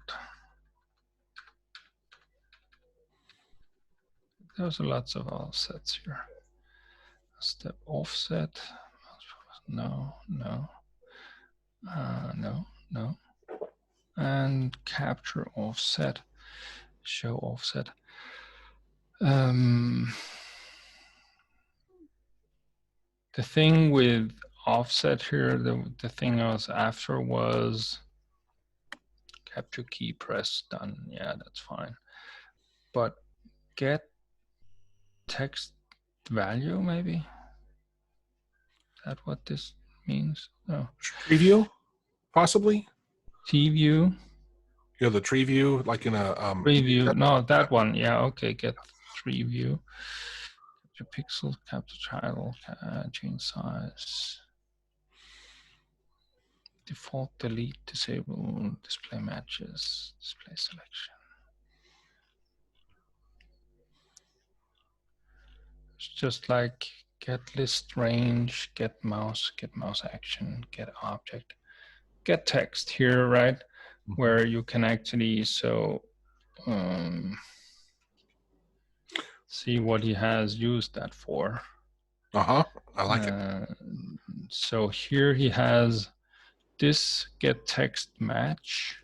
There's lots of offsets here. Step offset. No. No. And capture offset. Show offset. The thing with offset here, the thing I was after was capture key press done. Yeah, that's fine. But get text value, maybe? Is that what this means? No. Tree view, possibly? T view? You know, the tree view, like in a... Preview. No, that one. Yeah, okay, get tree view. Capture pixel, capture title, change size. Default, delete, disable, display matches, display selection. It's just like get list range, get mouse action, get object, get text here, right? Where you can actually see what he has used that for. I like it. So here he has this get text match,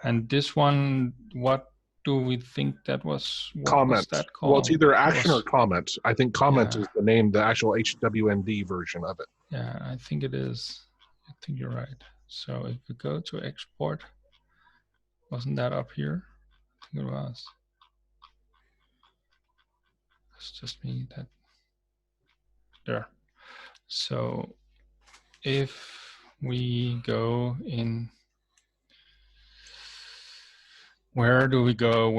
and this one, what do we think that was? What Comment. was that called? Well, it's either action or comment. I think comment is the name, the actual HWMD version of it. Yeah, I think it is. I think you're right. So if we go to export, wasn't that up here? I think it was. It's just me that there. So if we go in, where do we go?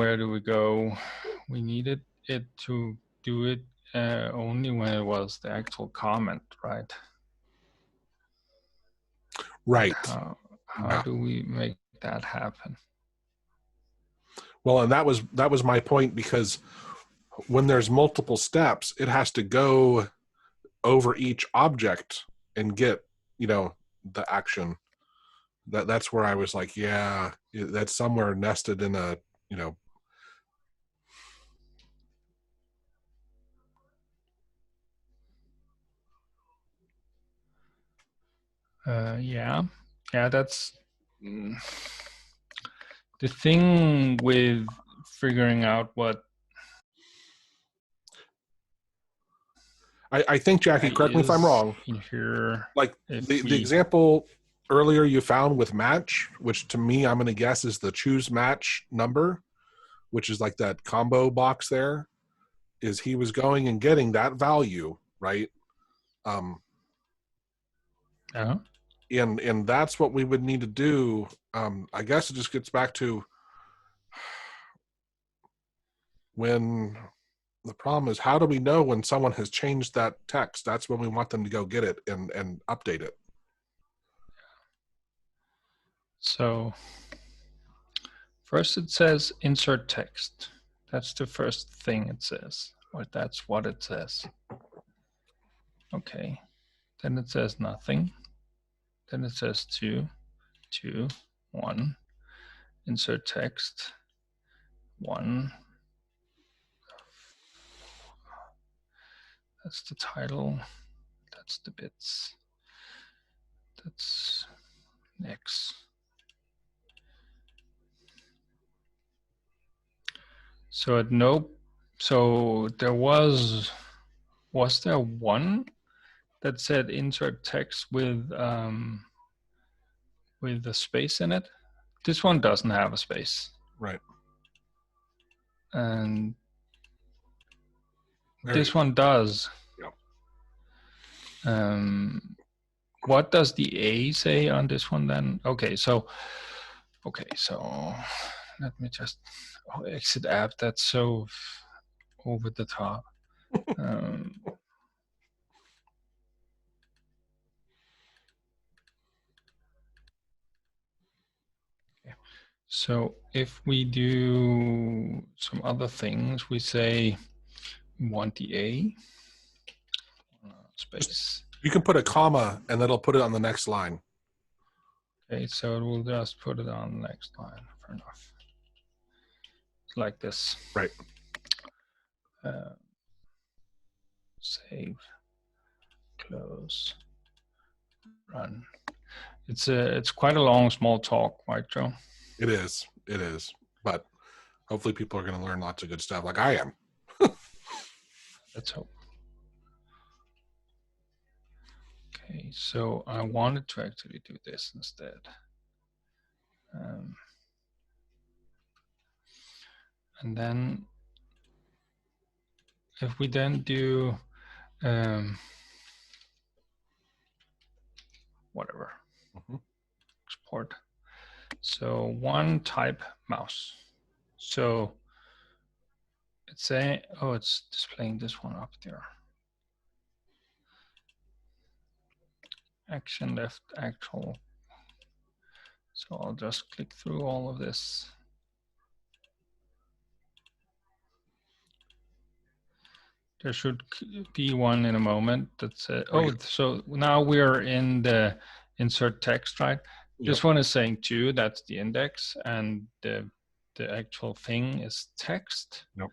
We needed it to do it only when it was the actual comment, right? Right. How do we make that happen? Well, and that was my point, because when there's multiple steps, it has to go over each object and get, the action. That's where I was like, yeah, that's somewhere nested in a, yeah, that's the thing with figuring out what. I think, Jackie, correct me if I'm wrong. Here, like the example earlier you found with match, which to me, I'm going to guess is the choose match number, which is like that combo box there, is he was going and getting that value, right? And that's what we would need to do. I guess it just gets back to when the problem is, how do we know when someone has changed that text? That's when we want them to go get it and update it. So first it says insert text. That's the first thing it says, or that's what it says. Okay. Then it says nothing. Then it says 2, 1, insert text, 1. That's the title. That's the bits. That's next. So there was there one that said insert text with a space in it? This one doesn't have a space. Right. And There this one does. Yeah. What does the A say on this one then? Okay, so let me just exit app. That's so over the top. So if we do some other things, we say we want the A space. You can put a comma and that'll put it on the next line. Okay, so it will just put it on the next line. Fair enough. Like this. Right. Save, close, run. It's quite a long small talk, right, Joe? It is. But hopefully people are going to learn lots of good stuff like I am. Let's hope. Okay, so I wanted to actually do this instead. And then if we then do whatever, export. So one type mouse. So it's saying, oh, it's displaying this one up there. Action left actual. So I'll just click through all of this. There should be one in a moment that says, oh, so now we're in the insert text, right? Yep. This one is saying 2, that's the index, and the actual thing is text. Yep.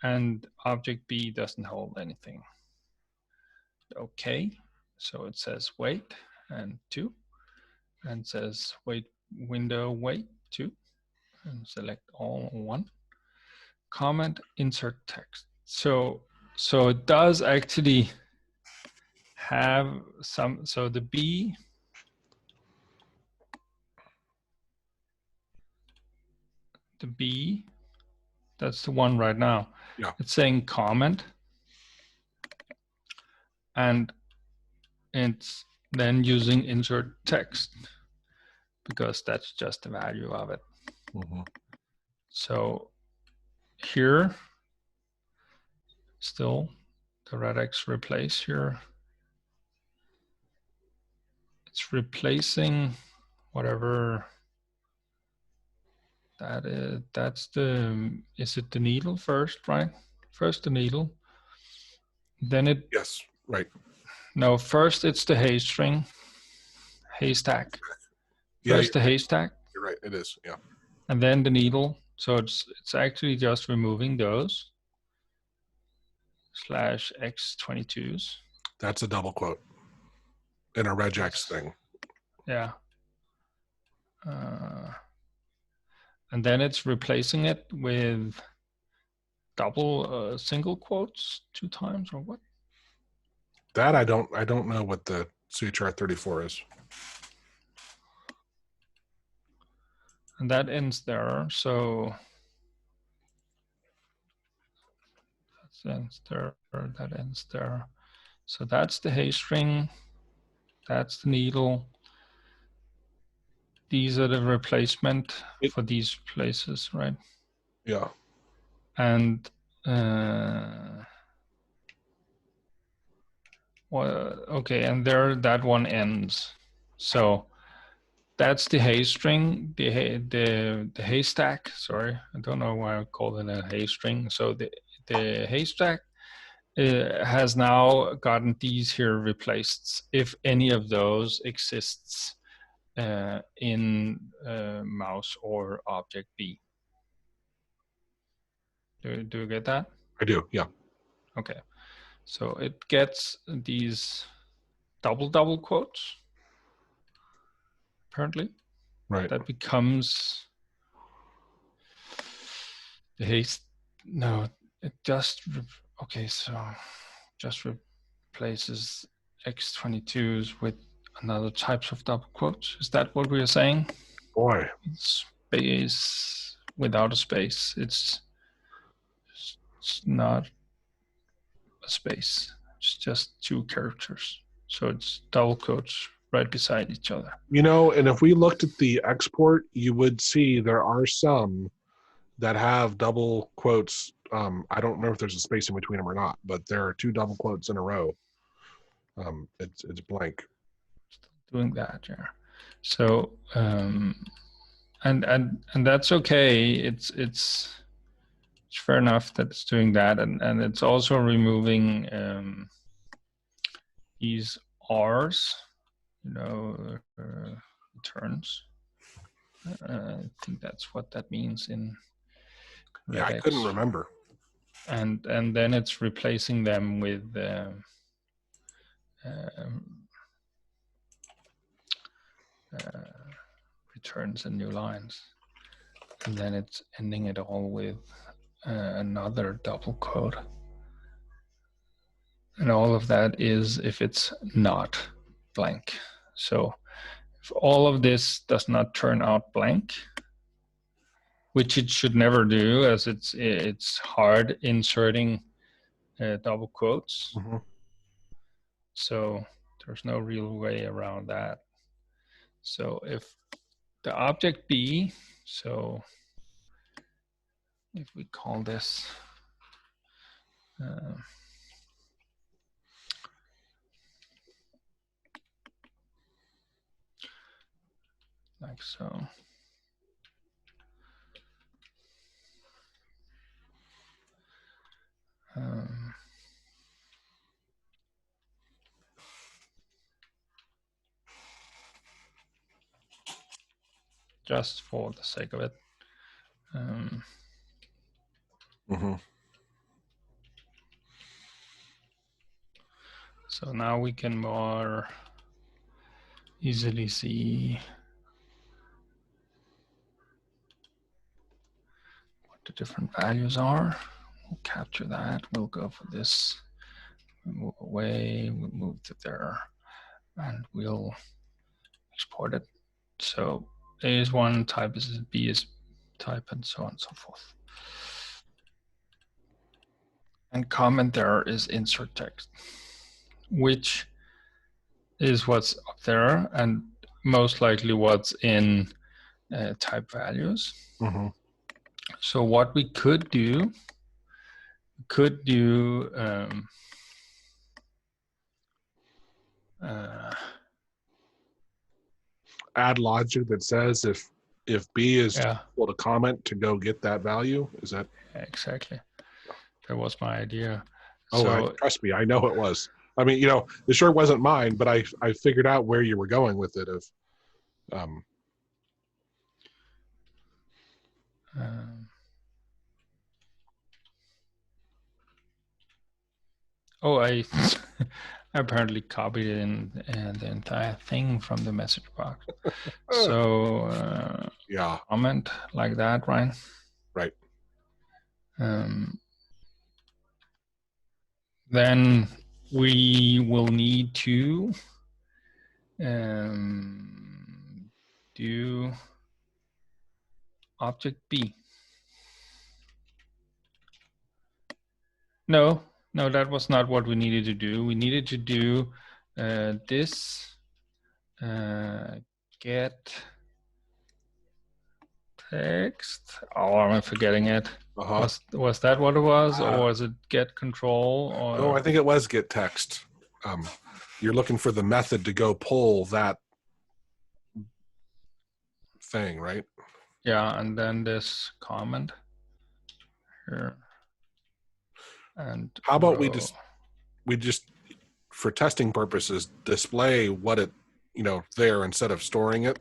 And object B doesn't hold anything. Okay, so it says wait and 2, and says wait window wait 2, and select all 1. Comment insert text. So it does actually have some, so the B, that's the one right now. Yeah. It's saying comment, and it's then using insert text because that's just the value of it. So here, still the red X replace here. It's replacing whatever that is. That's the, is it the needle first, right? First the needle, then it. Yes, right. No, first it's the haystack. First the haystack. You're right, it is, yeah. And then the needle. So it's actually just removing those /x22s. That's a double quote in a regex thing. Yeah. And then it's replacing it with double single quotes 2 times, or what? That I don't know what the CHR34 is. And that ends there. So that ends there. That ends there. So that's the hay string. That's the needle. These are the replacement for these places, right? Yeah. And well, okay, and there that one ends. So that's the hay string, the haystack. Sorry, I don't know why I call it a hay string. So the haystack has now gotten these here replaced, if any of those exists in mouse or object B. Do you get that? I do, yeah. Okay, so it gets these double quotes, apparently. Right. That becomes the No, it just okay. So just replaces X22s with another types of double quotes. Is that what we are saying? Boy, Space without a space. It's not a space. It's just two characters. So it's double quotes right beside each other. and if we looked at the export, you would see there are some that have double quotes. I don't remember if there's a space in between them or not, but there are two double quotes in a row. It's blank. Doing that, yeah. So and that's okay. It's fair enough that it's doing that, and it's also removing these R's, returns. I think that's what that means in Yeah, I regex. couldn't remember. And then it's replacing them with returns and new lines, and then it's ending it all with another double quote. And all of that is if it's not blank. So if all of this does not turn out blank, which it should never do, as it's hard inserting double quotes. Mm-hmm. So there's no real way around that. So if the object B, so if we call this like so. Just for the sake of it. Mm-hmm. So now we can more easily see what the different values are. We'll capture that. We'll go for this. We'll move away. We'll move to there. And we'll export it. So A is one type, is B is type, and so on and so forth. And comment there is insert text, which is what's up there and most likely what's in type values. Mm-hmm. So what we could do, Add logic that says if B is equal to comment to go get that value. Is that exactly? That was my idea. Oh, so, trust me, I know it was. I mean, it sure wasn't mine, but I figured out where you were going with it. I apparently copied in the entire thing from the message box. So yeah, comment like that, Ryan. Right. Then we will need to do object B. No, that was not what we needed to do. We needed to do this get text. Oh, I'm forgetting it. Uh-huh. Was that what it was, or was it get control? Or no, I think it was get text. You're looking for the method to go pull that thing, right? Yeah, and then this comment here. And how about we just for testing purposes display what it there instead of storing it.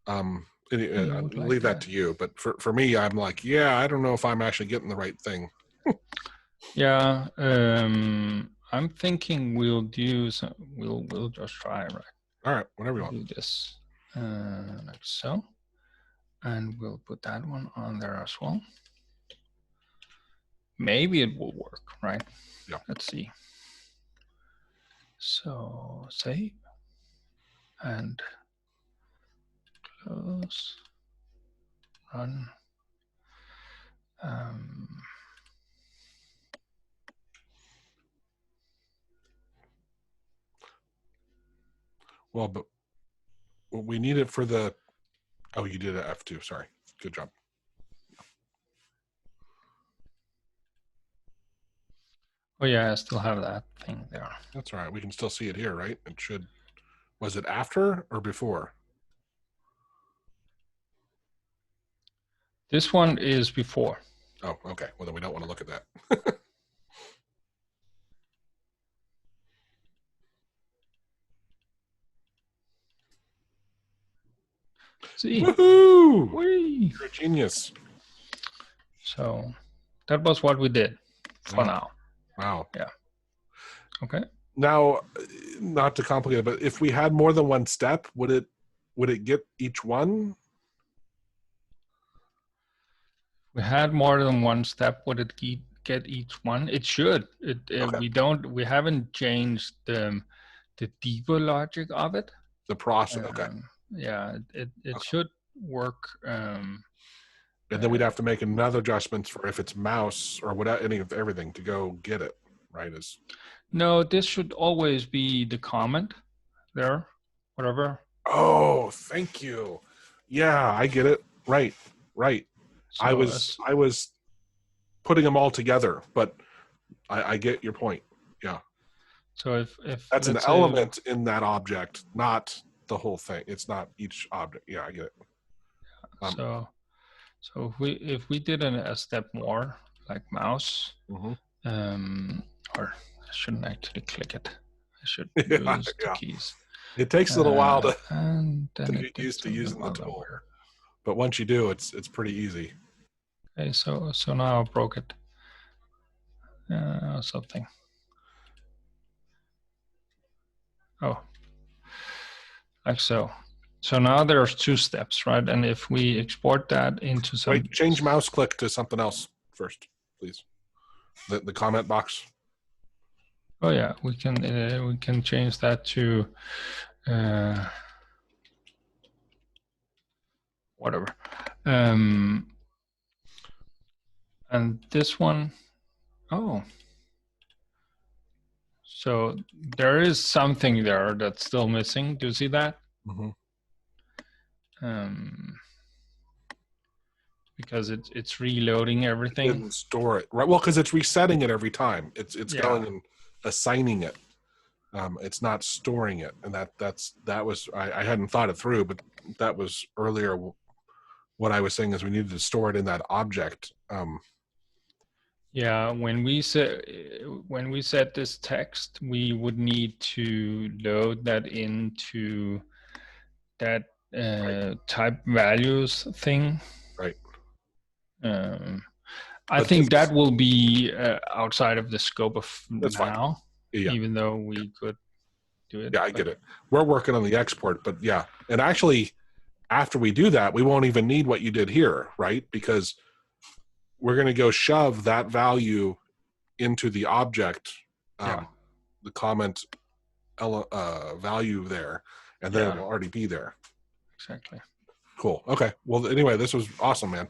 I'll leave that to you, but for me, I'm like, I don't know if I'm actually getting the right thing. Yeah, I'm thinking we'll just try, right? All right, whatever you want. Do this like so, and we'll put that one on there as well. maybe it will work, right? Yeah. Let's see. So save and close, run. Well, but we need it for the. Oh, you did a F2. Sorry. Good job. Oh yeah, I still have that thing there. That's all right. We can still see it here, right? It should. Was it after or before? This one is before. Oh, okay. Well, then we don't want to look at that. See? Woohoo! Whee! You're a genius. So that was what we did for now. Wow. Yeah. Okay. Now, not to complicate it, but if we had more than one step, would it get each one? We had more than one step. Would it get each one? It should. Okay. We haven't changed the deeper logic of it. The process. Okay. Yeah, it Okay. should work. And then we'd have to make another adjustments for if it's mouse or whatever, any of everything to go get it, right? No, this should always be the comment there, whatever. Oh, thank you. Yeah, I get it. Right. So I was putting them all together, but I get your point. Yeah. So if that's an element in that object, not the whole thing. It's not each object. Yeah, I get it. So if we did a step more, like mouse, or I shouldn't actually click it. I should use the keys. It takes a little while to get used to using the tool. But once you do, it's pretty easy. Okay, so now I broke it. Something. Oh, like so. So now there's two steps, right? And if we export that into some... Wait, change mouse click to something else first, please. The comment box. Oh yeah, we can change that to whatever. And this one, oh. So there is something there that's still missing. Do you see that? Mm-hmm. Because it's reloading everything. It didn't store it, right? Well, because it's resetting it every time. It's going and assigning it. It's not storing it, and that was I hadn't thought it through, but that was earlier. What I was saying is we needed to store it in that object. Yeah, when we set this text, we would need to load that into that type values thing. Right. I think that will be outside of the scope of that's now, yeah. Even though we could do it. Yeah, I get it. We're working on the export, but yeah. And actually, after we do that, we won't even need what you did here, right? Because we're going to go shove that value into the object, the comment value there, and then it will already be there. Exactly. Cool. Okay. Well, anyway, this was awesome, man.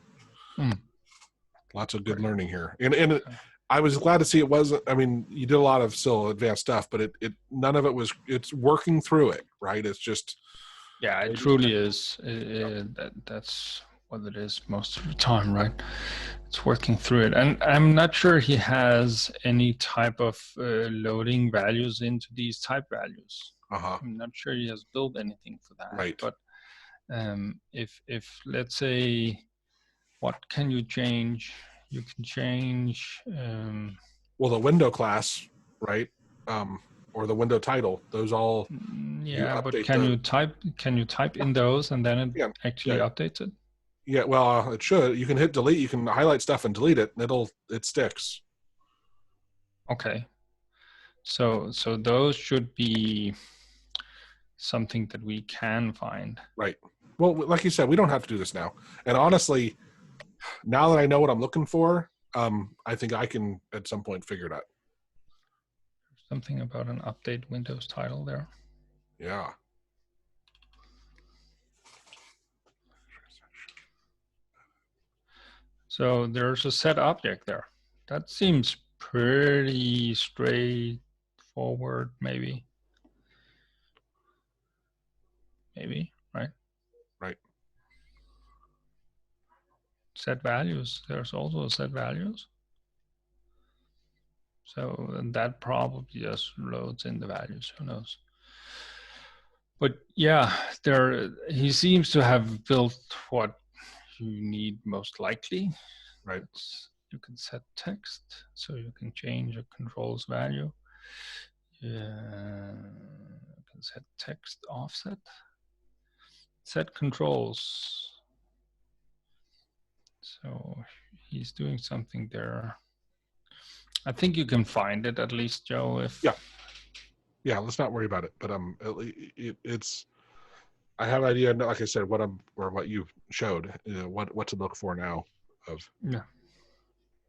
Lots of good learning here. And I was glad to see it wasn't, I mean, you did a lot of still advanced stuff, but it none of it was, it's working through it, right? It's just. Yeah, it truly is. That's what it is most of the time, right? It's working through it. And I'm not sure he has any type of loading values into these type values. I'm not sure he has built anything for that. Right. But if let's say, what can you change? You can change. Well, the window class, right? Or the window title. Those all. Yeah, but can you type in those and then it actually updates it? Yeah, well, it should. You can hit delete. You can highlight stuff and delete it, and it sticks. Okay. So those should be something that we can find. Right. Well, like you said, we don't have to do this now. And honestly, now that I know what I'm looking for, I think I can at some point figure it out. Something about an update Windows title there. Yeah. So there's a set object there. That seems pretty straightforward, maybe. Maybe, right? Right. Set values. There's also a set values. So that probably just loads in the values. Who knows? But yeah, he seems to have built what you need most likely. Right. You can set text, so you can change a controls value. You can set text offset. Set controls. So he's doing something there. I think you can find it at least, Joe. Yeah, let's not worry about it. But it's. I have an idea, like I said, what you showed, what to look for now. Yeah.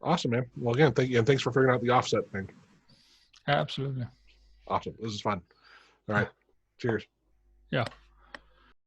Awesome, man. Well, again, thank you, and thanks for figuring out the offset thing. Absolutely. Awesome. This is fun. All right. Cheers. Yeah.